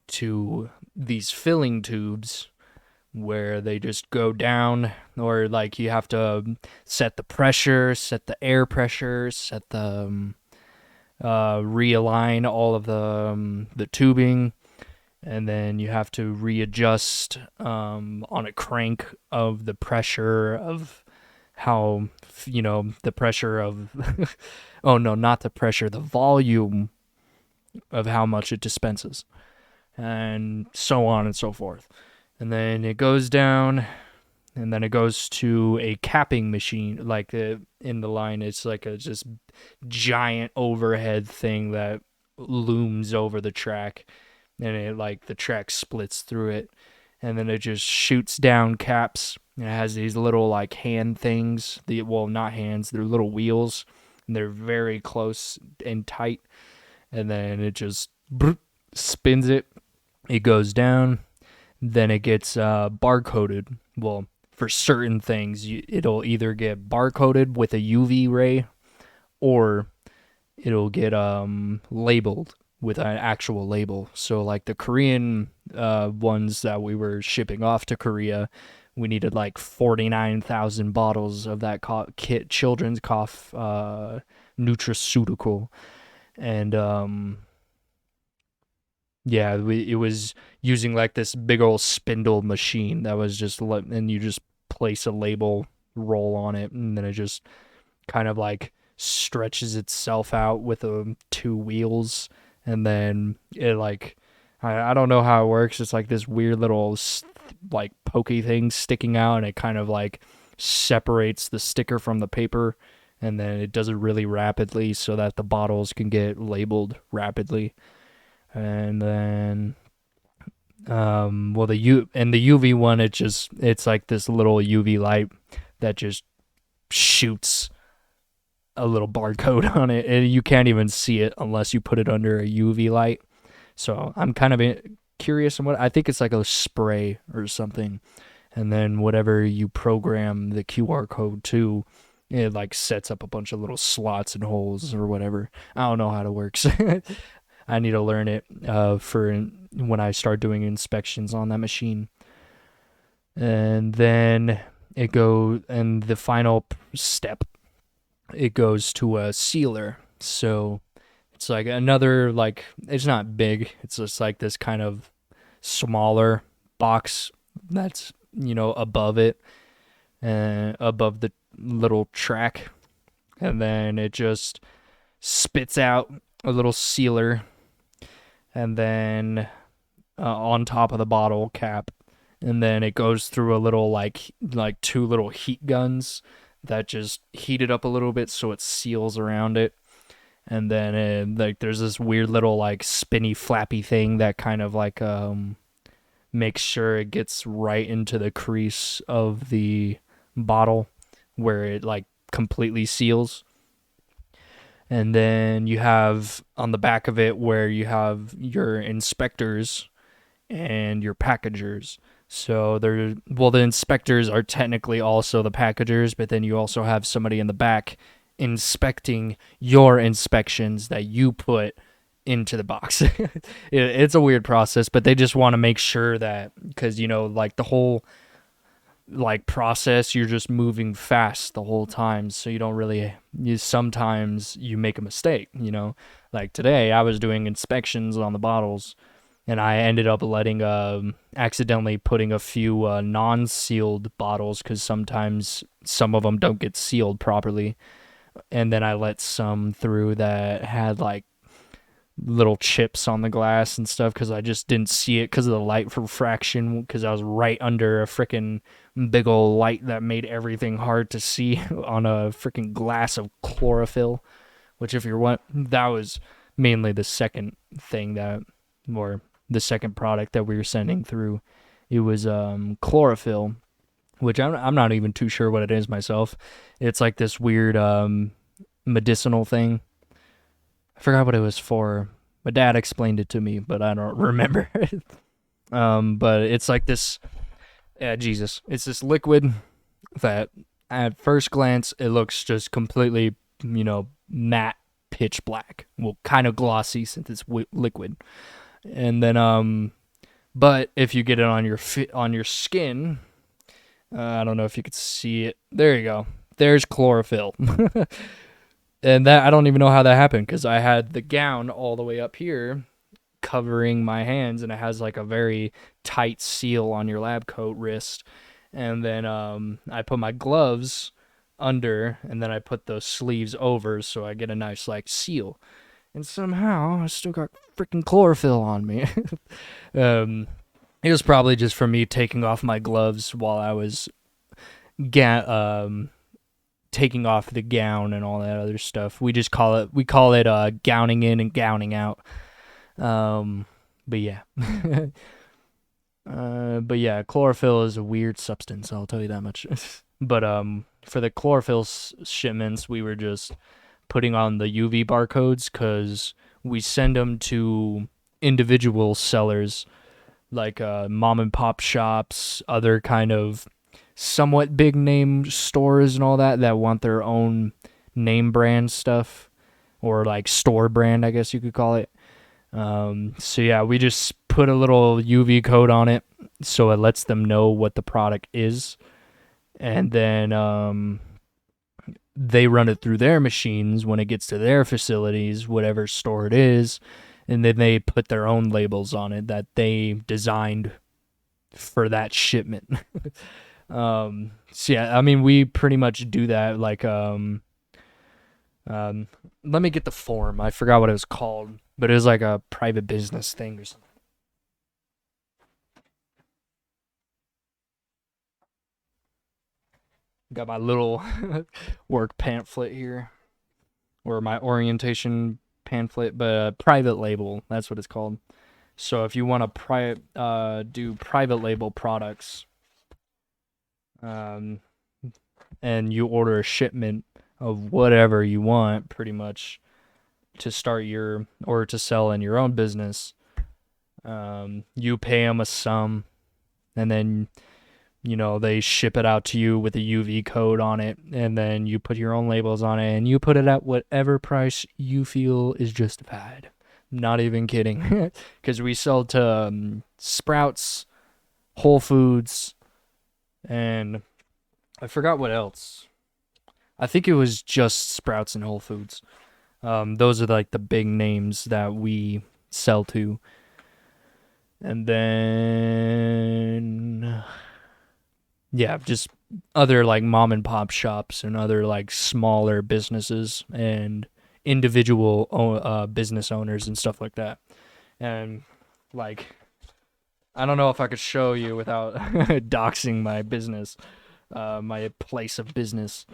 to these filling tubes where they just go down, or like you have to set the pressure, set the air pressure, set the realign all of the tubing, and then you have to readjust on a crank of the pressure of how, the pressure of oh no, not the pressure, the volume of how much it dispenses, and so on and so forth. And then it goes down, and then it goes to a capping machine, like in the line. It's like a just giant overhead thing that looms over the track, and it like the track splits through it, and then it just shoots down caps. And it has these little like hand things. Well, not hands, they're little wheels, and they're very close and tight. And then it just spins it. It goes down. Then it gets barcoded. Well, for certain things, it'll either get barcoded with a UV ray, or it'll get labeled with an actual label. So like the Korean ones that we were shipping off to Korea, we needed like 49,000 bottles of that children's cough nutraceutical. And yeah, it was using like this big old spindle machine that was just and you just place a label roll on it, and then it just kind of like stretches itself out with 2 wheels, and then it like I don't know how it works. It's like this weird little like pokey thing sticking out, and it kind of like separates the sticker from the paper, and then it does it really rapidly so that the bottles can get labeled rapidly. And then well, the UV one, it's like this little UV light that just shoots a little barcode on it, and you can't even see it unless you put it under a UV light. So I'm kind of curious on what I think it's like a spray or something, and then whatever you program the QR code to, it like sets up a bunch of little slots and holes or whatever. I don't know how it works. I need to learn it for when I start doing inspections on that machine. And then and the final step, it goes to a sealer. So it's like another, like, it's not big. It's just like this kind of smaller box that's, above it, and above the little track. And then it just spits out a little sealer, and then on top of the bottle cap, and then it goes through a little like 2 little heat guns that just heat it up a little bit so it seals around it. And then like there's this weird little like spinny flappy thing that kind of like makes sure it gets right into the crease of the bottle where it like completely seals. And then you have on the back of it where you have your inspectors and your packagers. So the inspectors are technically also the packagers, but then you also have somebody in the back inspecting your inspections that you put into the box. It's a weird process, but they just want to make sure that, because like the whole like process, you're just moving fast the whole time, so you don't really, sometimes you make a mistake. Like today I was doing inspections on the bottles, and I ended up accidentally putting a few non-sealed bottles, because sometimes some of them don't get sealed properly, and then I let some through that had like little chips on the glass and stuff, because I just didn't see it because of the light refraction, because I was right under a freaking big old light that made everything hard to see on a freaking glass of chlorophyll, which that was mainly the second thing or the second product that we were sending through. It was chlorophyll, which I'm not even too sure what it is myself. It's like this weird medicinal thing. I forgot what it was for. My dad explained it to me, but I don't remember. But it's like this, it's this liquid that at first glance it looks just completely, matte, pitch black. Well, kind of glossy since it's liquid. And then, but if you get it on your skin, I don't know if you could see it. There you go. There's chlorophyll. And that, I don't even know how that happened, because I had the gown all the way up here covering my hands, and it has like a very tight seal on your lab coat wrist. And then I put my gloves under, and then I put those sleeves over so I get a nice like seal. And somehow I still got freaking chlorophyll on me. It was probably just from me taking off my gloves while I was taking off the gown and all that other stuff. We call it gowning in and gowning out. But yeah. But yeah, chlorophyll is a weird substance, I'll tell you that much. But for the chlorophyll shipments, we were just putting on the UV barcodes, because we send them to individual sellers, like mom and pop shops, other kind of somewhat big name stores and all that want their own name brand stuff, or like store brand, I guess you could call it. So yeah, we just put a little UV code on it so it lets them know what the product is, and then they run it through their machines when it gets to their facilities, whatever store it is, and then they put their own labels on it that they designed for that shipment. So yeah, I mean, we pretty much do that. Like, let me get the form. I forgot what it was called, but it was like a private business thing or something. Got my little work pamphlet here, or my orientation pamphlet, but private label, that's what it's called. So if you want to do private label products, and you order a shipment of whatever you want, pretty much, to start your, or to sell in your own business, you pay them a sum, and then, you know, they ship it out to you with a UV code on it, and then you put your own labels on it, and you put it at whatever price you feel is justified. Not even kidding. Because we sell to Sprouts, Whole Foods, and I forgot what else. I think it was just Sprouts and Whole Foods. Those are like the big names that we sell to. And then, yeah, just other like mom and pop shops and other like smaller businesses and individual business owners and stuff like that. And like, I don't know if I could show you without doxing my business, my place of business.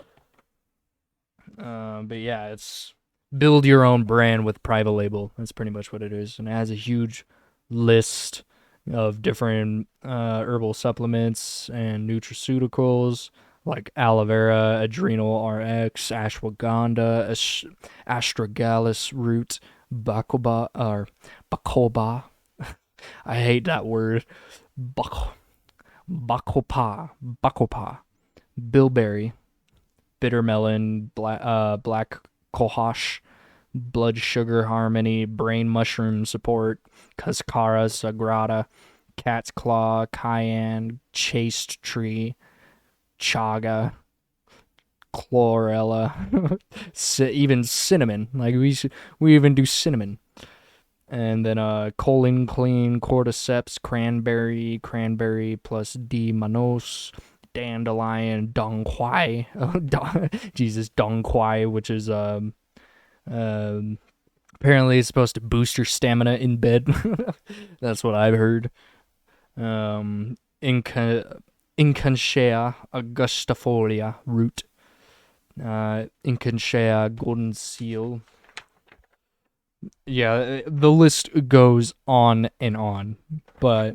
But yeah, it's build your own brand with private label. That's pretty much what it is. And it has a huge list of different herbal supplements and nutraceuticals like aloe vera, adrenal RX, ashwagandha, astragalus root, bacoba. I hate that word. Bacopa, bilberry, bitter melon, black cohosh, blood sugar harmony, brain mushroom support, cascara sagrada, cat's claw, cayenne, chaste tree, chaga, chlorella, even cinnamon. Like we even do cinnamon. And then colon clean, cordyceps, cranberry plus D manos, dandelion, dong quai, dong quai, which is apparently it's supposed to boost your stamina in bed. That's what I've heard. Incantia augustifolia root, Incantia golden seal. Yeah, the list goes on and on, but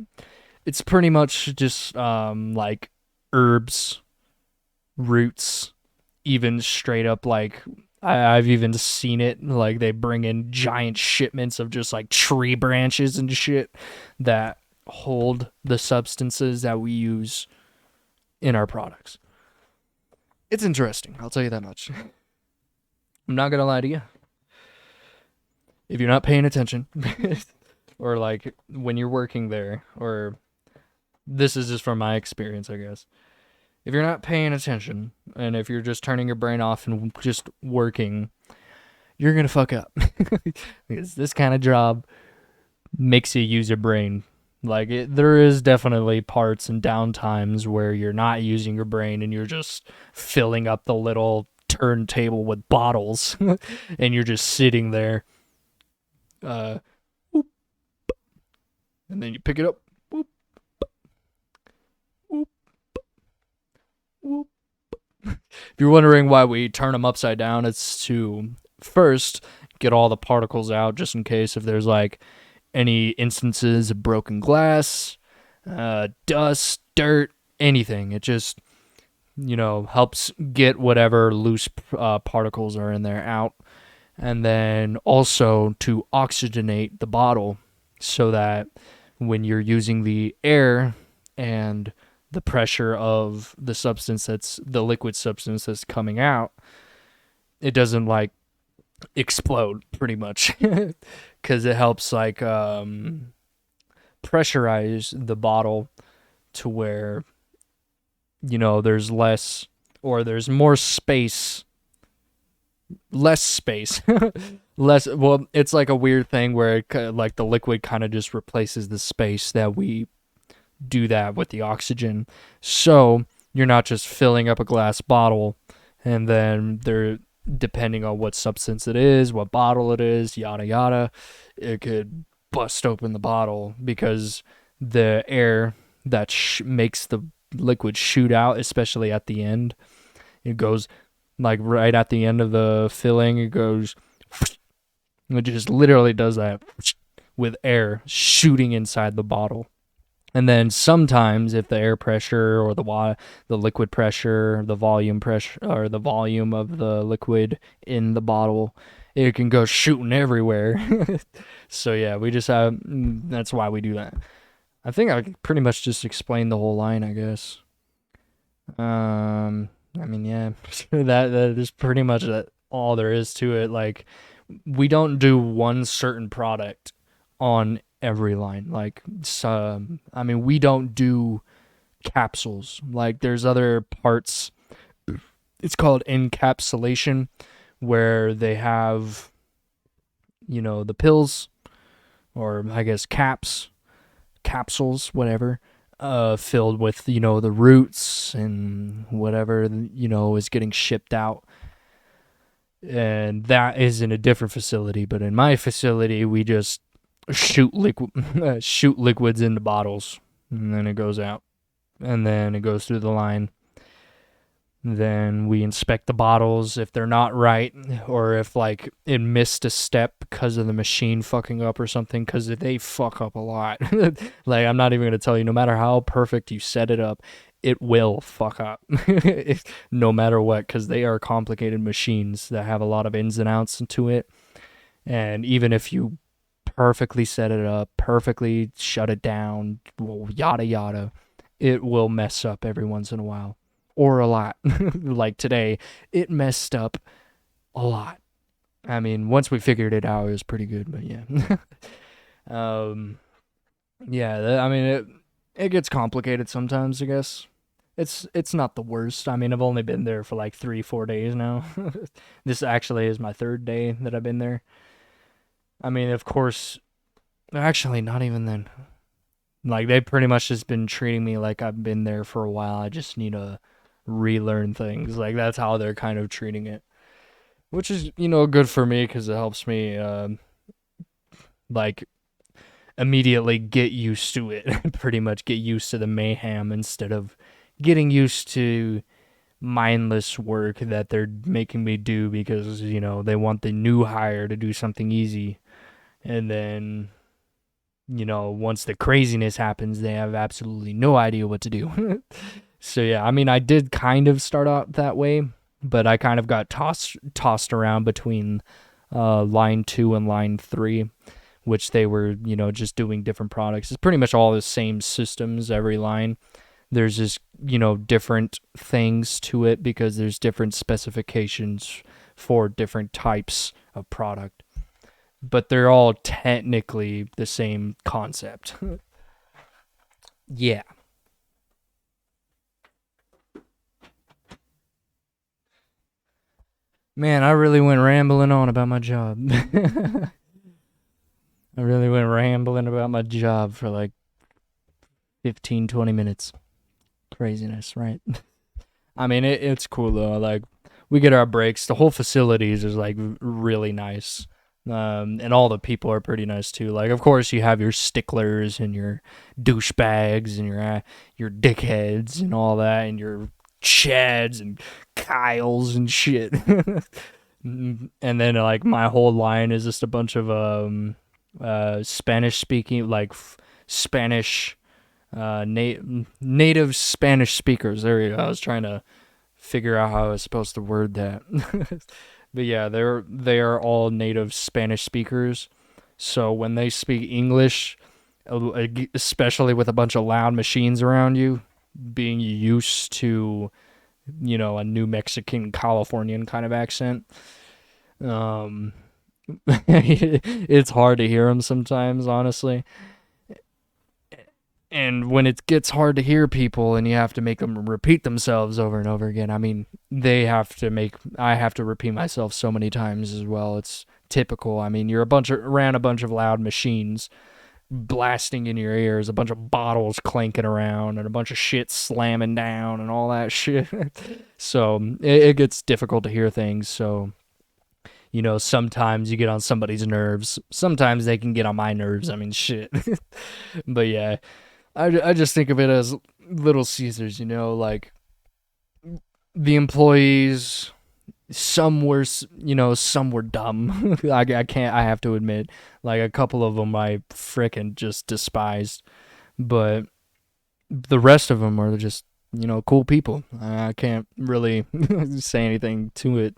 it's pretty much just like herbs, roots, even straight up like I've even seen it, like they bring in giant shipments of just like tree branches and shit that hold the substances that we use in our products. It's interesting, I'll tell you that much. I'm not gonna lie to you. If you're not paying attention, or like when you're working there, or this is just from my experience, I guess. If you're not paying attention, and if you're just turning your brain off and just working, you're gonna fuck up. Because this kind of job makes you use your brain. Like, there is definitely parts and downtimes where you're not using your brain and you're just filling up the little turntable with bottles, and you're just sitting there. Whoop, and then you pick it up. Whoop, whoop, whoop. If you're wondering why we turn them upside down, it's to first get all the particles out, just in case if there's like any instances of broken glass, dust, dirt, anything. It just, helps get whatever loose particles are in there out. And then also to oxygenate the bottle so that when you're using the air and the pressure of the substance that's the liquid substance that's coming out, it doesn't like explode pretty much because it helps like pressurize the bottle to where, you know, there's less or there's more space, less space, less. Well, it's like a weird thing where like the liquid kind of just replaces the space that we do that with the oxygen. So you're not just filling up a glass bottle and then they're depending on what substance it is, what bottle it is, yada yada, it could bust open the bottle because the air that makes the liquid shoot out, especially at the end, it goes like right at the end of the filling, it goes, it just literally does that with air shooting inside the bottle. And then sometimes if the air pressure or the liquid pressure, the volume pressure or the volume of the liquid in the bottle, it can go shooting everywhere. So yeah, we just have, that's why we do that. I think I pretty much just explained the whole line, I guess. I mean, yeah, that is pretty much all there is to it. Like, we don't do one certain product on every line. Like, I mean, we don't do capsules. Like, there's other parts. It's called encapsulation, where they have, you know, the pills, or I guess capsules, whatever, filled with, you know, the roots and whatever, you know, is getting shipped out. And that is in a different facility, but in my facility, we just shoot liquids into bottles, and then it goes out, and then it goes through the line. Then we inspect the bottles if they're not right, or if like it missed a step because of the machine fucking up or something, because they fuck up a lot. Like, I'm not even gonna tell you, no matter how perfect you set it up, it will fuck up no matter what, because they are complicated machines that have a lot of ins and outs into it. And even if you perfectly set it up, perfectly shut it down, yada yada, it will mess up every once in a while, or a lot. Like today, it messed up a lot. I mean, once we figured it out, it was pretty good, but yeah. Yeah, I mean, it gets complicated sometimes, I guess. It's not the worst. I mean, I've only been there for like 3-4 days now. This actually is my 3rd day that I've been there. I mean, of course, actually, not even then. Like, they've pretty much just been treating me like I've been there for a while. I just need to relearn things. Like, that's how they're kind of treating it. Which is, you know, good for me because it helps me, like, immediately get used to it. Pretty much get used to the mayhem instead of getting used to mindless work that they're making me do because, you know, they want the new hire to do something easy. And then, you know, once the craziness happens, they have absolutely no idea what to do. So yeah, I mean, I did kind of start out that way, but I kind of got tossed around between line 2 and line 3, which they were, you know, just doing different products. It's pretty much all the same systems, every line. There's just, you know, different things to it because there's different specifications for different types of product. But they're all technically the same concept. Yeah. Man, I really went rambling on about my job. I really went rambling about my job for like 15, 20 minutes. Craziness, right? I mean, it's cool though. Like, we get our breaks. The whole facilities is like really nice. And all the people are pretty nice too. Like, of course, you have your sticklers and your douchebags and your dickheads and all that, and your Chads and Kyles and shit. And then like my whole line is just a bunch of Spanish speaking, like Spanish native Spanish speakers. There you go. I was trying to figure out how I was supposed to word that. But yeah, they are all native Spanish speakers. So when they speak English, especially with a bunch of loud machines around you, being used to, you know, a New Mexican Californian kind of accent. It's hard to hear them sometimes, honestly. And when it gets hard to hear people and you have to make them repeat themselves over and over again, I mean, I have to repeat myself so many times as well. It's typical. I mean, you're around a bunch of loud machines blasting in your ears, a bunch of bottles clanking around, and a bunch of shit slamming down and all that shit. So it gets difficult to hear things. So, you know, sometimes you get on somebody's nerves. Sometimes they can get on my nerves. I mean, shit. But yeah, I just think of it as Little Caesars, you know, like the employees, some were, you know, some were dumb. I have to admit, like a couple of them I frickin' just despised, but the rest of them are just, you know, cool people. I can't really say anything to it.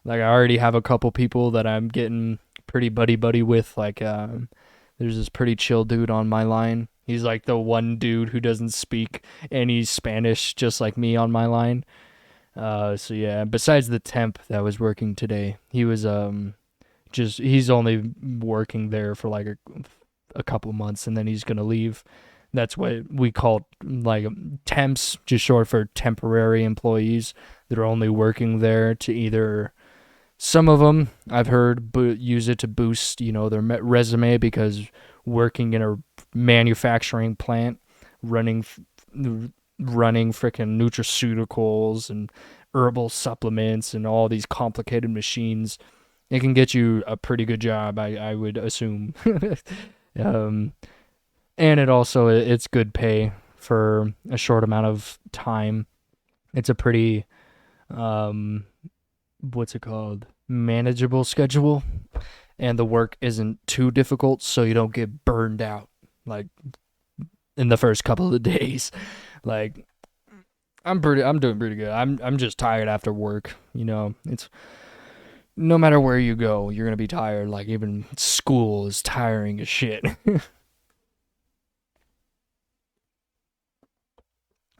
Like I already have a couple people that I'm getting pretty buddy with. Like there's this pretty chill dude on my line. He's like the one dude who doesn't speak any Spanish, just like me on my line. So yeah, besides the temp that was working today, he was he's only working there for like a couple months and then he's gonna leave. That's what we call like temps, just short for temporary employees. They're only working there to either, some of them I've heard use it to boost, you know, their resume, because working in a manufacturing plant, running freaking nutraceuticals and herbal supplements and all these complicated machines, it can get you a pretty good job, I would assume. And it's good pay for a short amount of time. It's a pretty what's it called, manageable schedule, and the work isn't too difficult, so you don't get burned out like in the first couple of days. Like I'm doing pretty good. I'm just tired after work, you know. It's no matter where you go, you're going to be tired. Like even school is tiring as shit.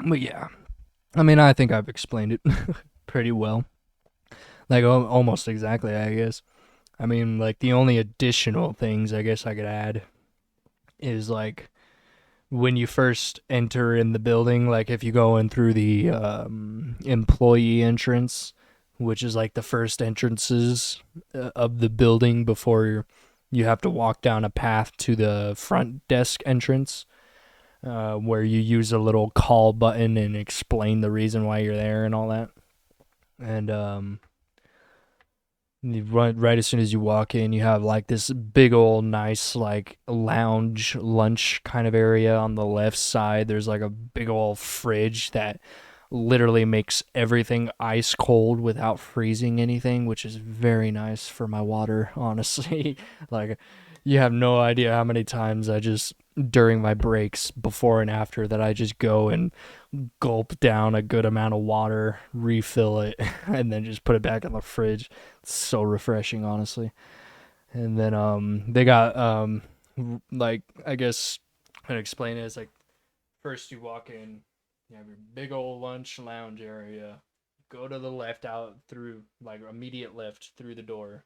But yeah, I mean, I think I've explained it pretty well. Like almost exactly, I guess. I mean, like the only additional things I guess I could add is like when you first enter in the building, like if you go in through the employee entrance, which is like the first entrances of the building before you have to walk down a path to the front desk entrance, where you use a little call button and explain the reason why you're there and all that. And right as soon as you walk in, you have like this big old nice like lounge lunch kind of area on the left side. There's like a big old fridge that literally makes everything ice cold without freezing anything, which is very nice for my water, honestly. Like you have no idea how many times I just, during my breaks before and after, that I just go and gulp down a good amount of water, refill it, and then just put it back in the fridge. It's so refreshing, honestly. And then they got like, I guess I'd explain it as like, first you walk in, you have your big old lunch lounge area. Go to the left out through, like, immediate left through the door.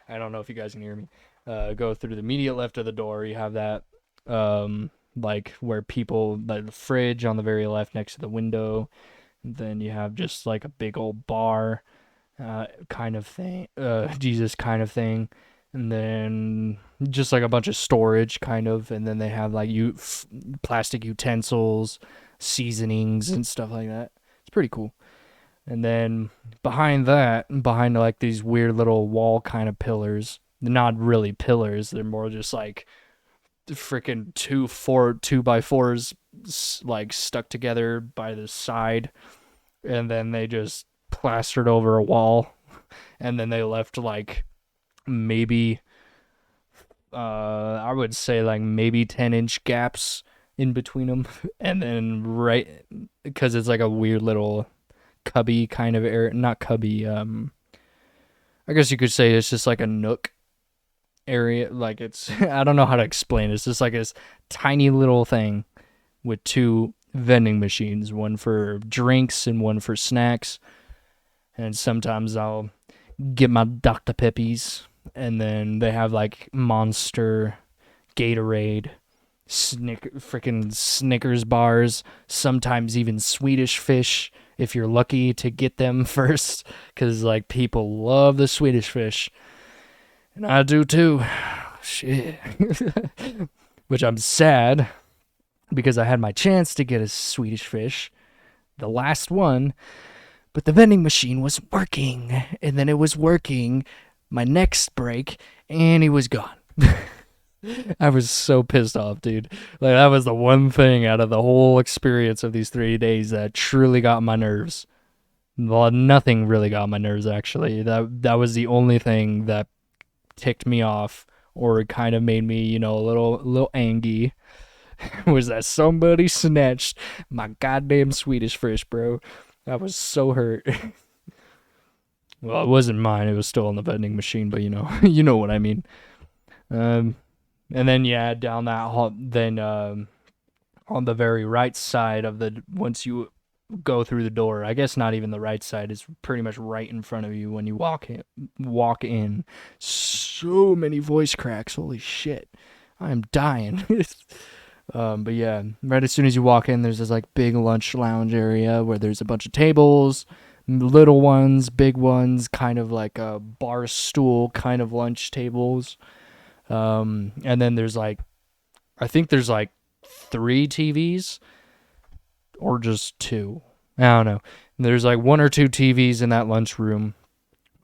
I don't know if you guys can hear me. Go through the immediate left of the door. You have that, like, where people, like, the fridge on the very left next to the window. Then you have just, like, a big old bar, kind of thing. Jesus kind of thing. And then just, like, a bunch of storage, kind of. And then they have, like, plastic utensils, seasonings, and stuff like that. It's pretty cool. And then behind like these weird little wall kind of pillars, they're not really pillars, they're more just like freaking 2x4s like stuck together by the side, and then they just plastered over a wall, and then they left like maybe I would say like maybe 10-inch gaps in between them. And then right, because it's like a weird little cubby kind of area, not cubby, I guess you could say it's just like a nook area. Like it's I don't know how to explain it. It's just like this tiny little thing with two vending machines, one for drinks and one for snacks. And sometimes I'll get my Dr. Peppies, and then they have like Monster, Gatorade, freaking Snickers bars, sometimes even Swedish Fish if you're lucky to get them first, because like people love the Swedish Fish, and I do too. Shit. Which I'm sad because I had my chance to get a Swedish Fish, the last one, but the vending machine was working, and then it was working my next break, and he was gone. I was so pissed off, dude. Like, that was the one thing out of the whole experience of these 3 days that truly got my nerves. Well, nothing really got my nerves, actually. That was the only thing that ticked me off, or it kind of made me, you know, a little angry. Was that somebody snatched my goddamn Swedish Fish, bro. I was so hurt. Well, it wasn't mine. It was still on the vending machine, but you know, you know what I mean. And then yeah, down that hall, then on the very right side of the, once you go through the door, I guess not even the right side, is pretty much right in front of you when you walk in. So many voice cracks. Holy shit. I am dying. But yeah, right as soon as you walk in, there's this like big lunch lounge area where there's a bunch of tables, little ones, big ones, kind of like a bar stool kind of lunch tables. And then there's like, I think there's like 3 TVs or just 2. I don't know. There's like 1 or 2 TVs in that lunchroom.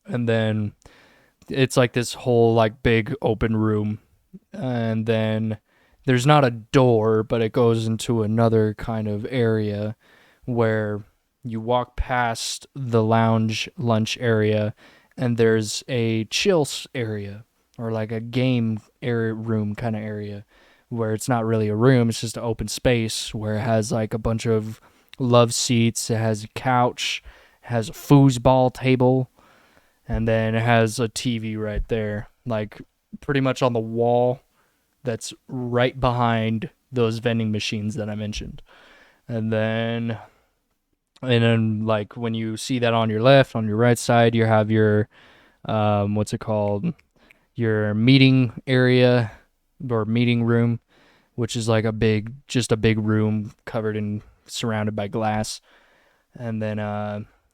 And then it's like this whole like big open room. And then there's not a door, but it goes into another kind of area where you walk past the lounge lunch area, and there's a chill area, or like a game area, room kind of area, where it's not really a room, it's just an open space where it has like a bunch of love seats, it has a couch, it has a foosball table, and then it has a TV right there, like pretty much on the wall that's right behind those vending machines that I mentioned. And then like when you see that on your left, on your right side, you have your what's it called? Your meeting area or meeting room, which is like just a big room covered in, surrounded by glass. And then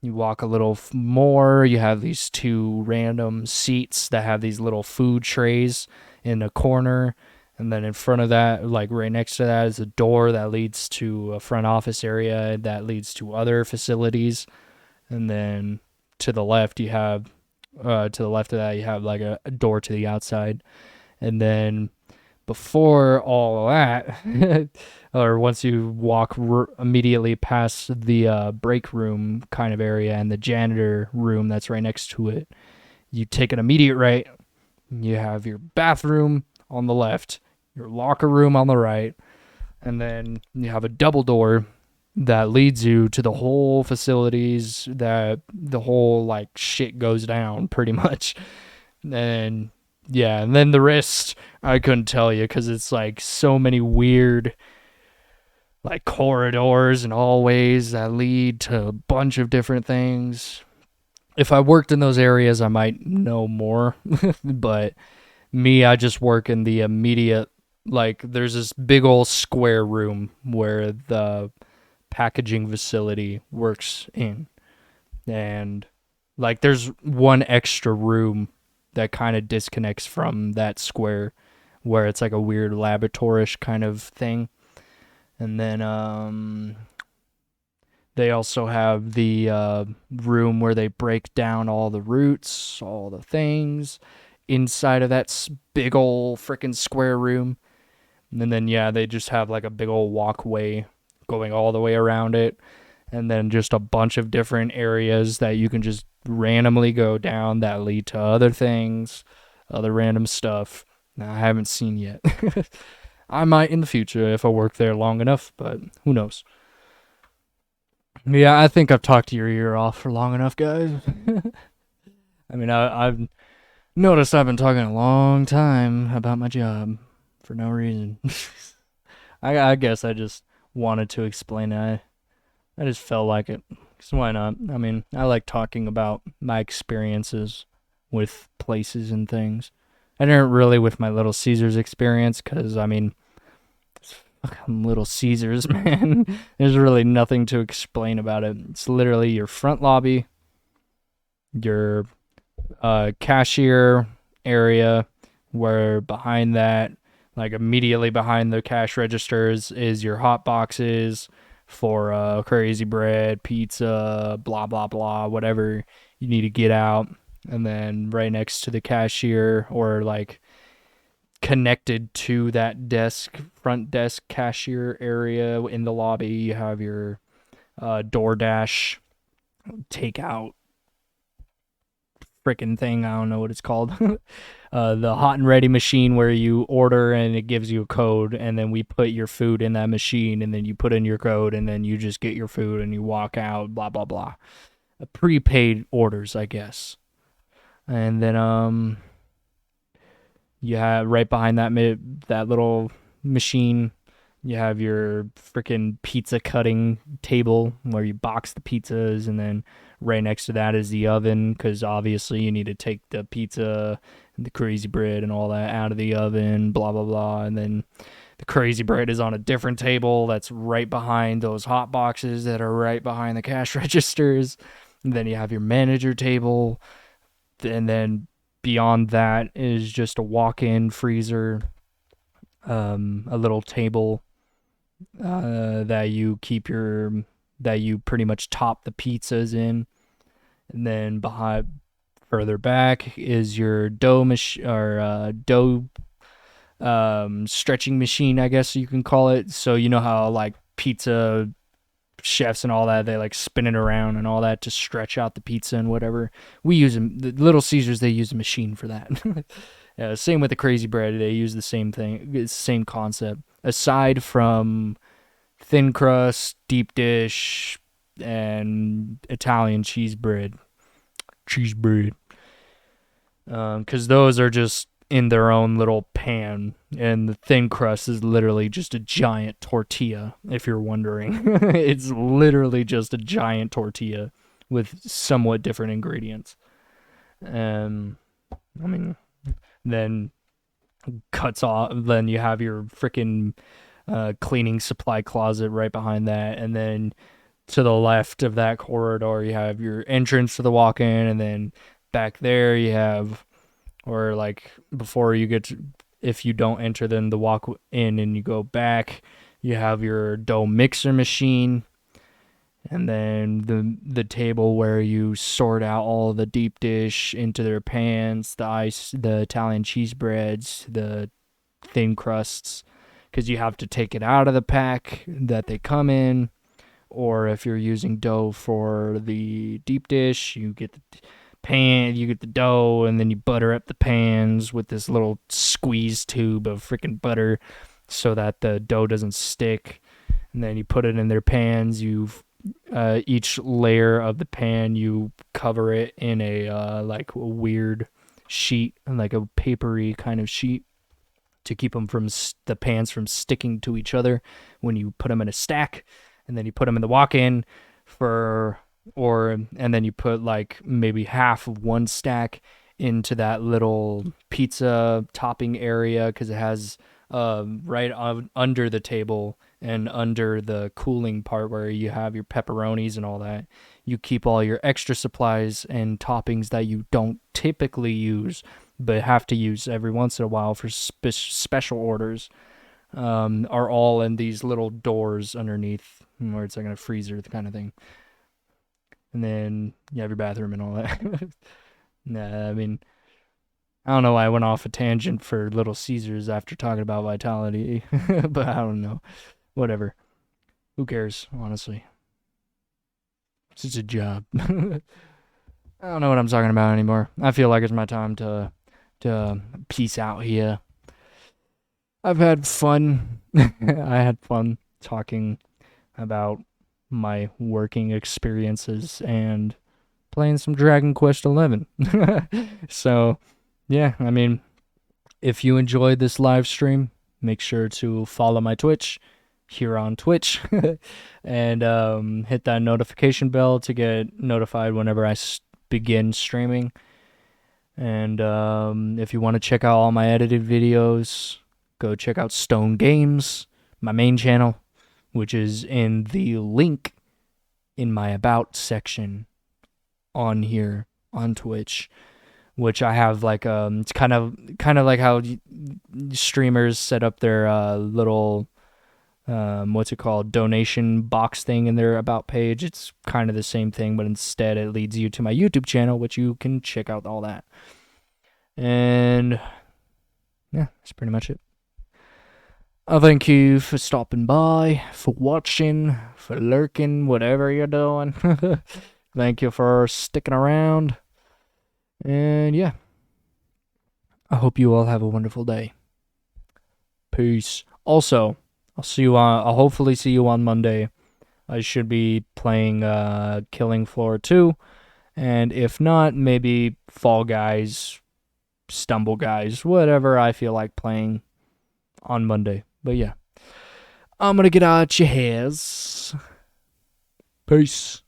you walk a little more, you have these 2 random seats that have these little food trays in a corner. And then in front of that, like right next to that, is a door that leads to a front office area that leads to other facilities. And then to the left, you have, to the left of that, you have like a door to the outside. And then before all of that, or once you walk immediately past the break room kind of area and the janitor room that's right next to it, you take an immediate right. You have your bathroom on the left, your locker room on the right, and then you have a double door that leads you to the whole facilities, that the whole like shit goes down pretty much. And yeah, and then the rest I couldn't tell you because it's like so many weird like corridors and hallways that lead to a bunch of different things. If I worked in those areas, I might know more, but me, I just work in the immediate, like, there's this big old square room where the packaging facility works in. And, like, there's one extra room that kind of disconnects from that square where it's like a weird laboratory-ish kind of thing. And then, they also have the room where they break down all the roots, all the things inside of that big old freaking square room. And then, yeah, they just have like a big old walkway going all the way around it. And then just a bunch of different areas that you can just randomly go down that lead to other things, other random stuff that I haven't seen yet. I might in the future if I work there long enough, but who knows. Yeah, I think I've talked your ear off for long enough, guys. I mean, I've noticed I've been talking a long time about my job for no reason. I guess I just wanted to explain it. I just felt like it. 'Cause why not? I mean, I like talking about my experiences with places and things. I didn't really with my Little Caesars experience, because, I mean, it's fucking Little Caesars, man. There's really nothing to explain about it. It's literally your front lobby, your cashier area, where behind that, like immediately behind the cash registers, is your hot boxes for crazy bread, pizza, blah blah blah, whatever you need to get out. And then right next to the cashier, or like connected to that desk, front desk cashier area in the lobby, you have your DoorDash takeout freaking thing. I don't know what it's called. The hot and ready machine, where you order and it gives you a code, and then we put your food in that machine, and then you put in your code, and then you just get your food and you walk out, blah blah blah. Prepaid orders, I guess. And then you have right behind that little machine, you have your freaking pizza cutting table where you box the pizzas, and then right next to that is the oven, because obviously you need to take the pizza and the crazy bread and all that out of the oven, blah blah blah. And then the crazy bread is on a different table that's right behind those hot boxes that are right behind the cash registers. And then you have your manager table, and then beyond that is just a walk-in freezer, a little table that you pretty much top the pizzas in. And then further back is your dough stretching machine, I guess you can call it. So you know how like pizza chefs and all that, they like spin it around and all that to stretch out the pizza and whatever. We use the Little Caesars, they use a machine for that. Yeah, same with the crazy bread, they use the same thing. It's the same concept, aside from thin crust, deep dish, and Italian cheese bread, because those are just in their own little pan, and the thin crust is literally just a giant tortilla, if you're wondering. It's literally just a giant tortilla with somewhat different ingredients. I mean, then cuts off, then you have your freaking cleaning supply closet right behind that, and then to the left of that corridor you have your entrance to the walk-in, and then back there you have, or like before you get to, if you don't enter then the walk in and you go back, you have your dough mixer machine, and then the table where you sort out all the deep dish into their pans, the Italian cheese breads, the thin crusts, because you have to take it out of the pack that they come in. Or if you're using dough for the deep dish, you get the pan, you get the dough, and then you butter up the pans with this little squeeze tube of freaking butter so that the dough doesn't stick. And then you put it in their pans. Each layer of the pan, you cover it in a like a weird sheet, like a papery kind of sheet, to keep them from the pans from sticking to each other when you put them in a stack. And then you put them in the walk-in and then you put like maybe half of one stack into that little pizza topping area, because it has right under the table and under the cooling part where you have your pepperonis and all that. You keep all your extra supplies and toppings that you don't typically use but have to use every once in a while for special orders, are all in these little doors underneath, where it's like a freezer kind of thing. And then you have your bathroom and all that. Nah, I mean, I don't know why I went off a tangent for Little Caesars after talking about vitality, but I don't know. Whatever. Who cares, honestly? It's just a job. I don't know what I'm talking about anymore. I feel like it's my time to peace out here. I've had fun. I had fun talking about my working experiences and playing some Dragon Quest XI. So, yeah, I mean, if you enjoyed this live stream, make sure to follow my Twitch, here on Twitch. And hit that notification bell to get notified whenever I begin streaming. And if you want to check out all my edited videos, go check out Stone Games, my main channel, which is in the link in my About section on here on Twitch, which I have like it's kind of like how streamers set up their little what's it called, donation box thing in their About page. It's kind of the same thing, but instead it leads you to my YouTube channel, which you can check out all that. And yeah, that's pretty much it. I thank you for stopping by, for watching, for lurking, whatever you're doing. Thank you for sticking around. And yeah, I hope you all have a wonderful day. Peace. Also, I'll hopefully see you on Monday. I should be playing Killing Floor 2. And if not, maybe Fall Guys, Stumble Guys, whatever I feel like playing on Monday. But yeah, I'm gonna get out your hairs. Peace.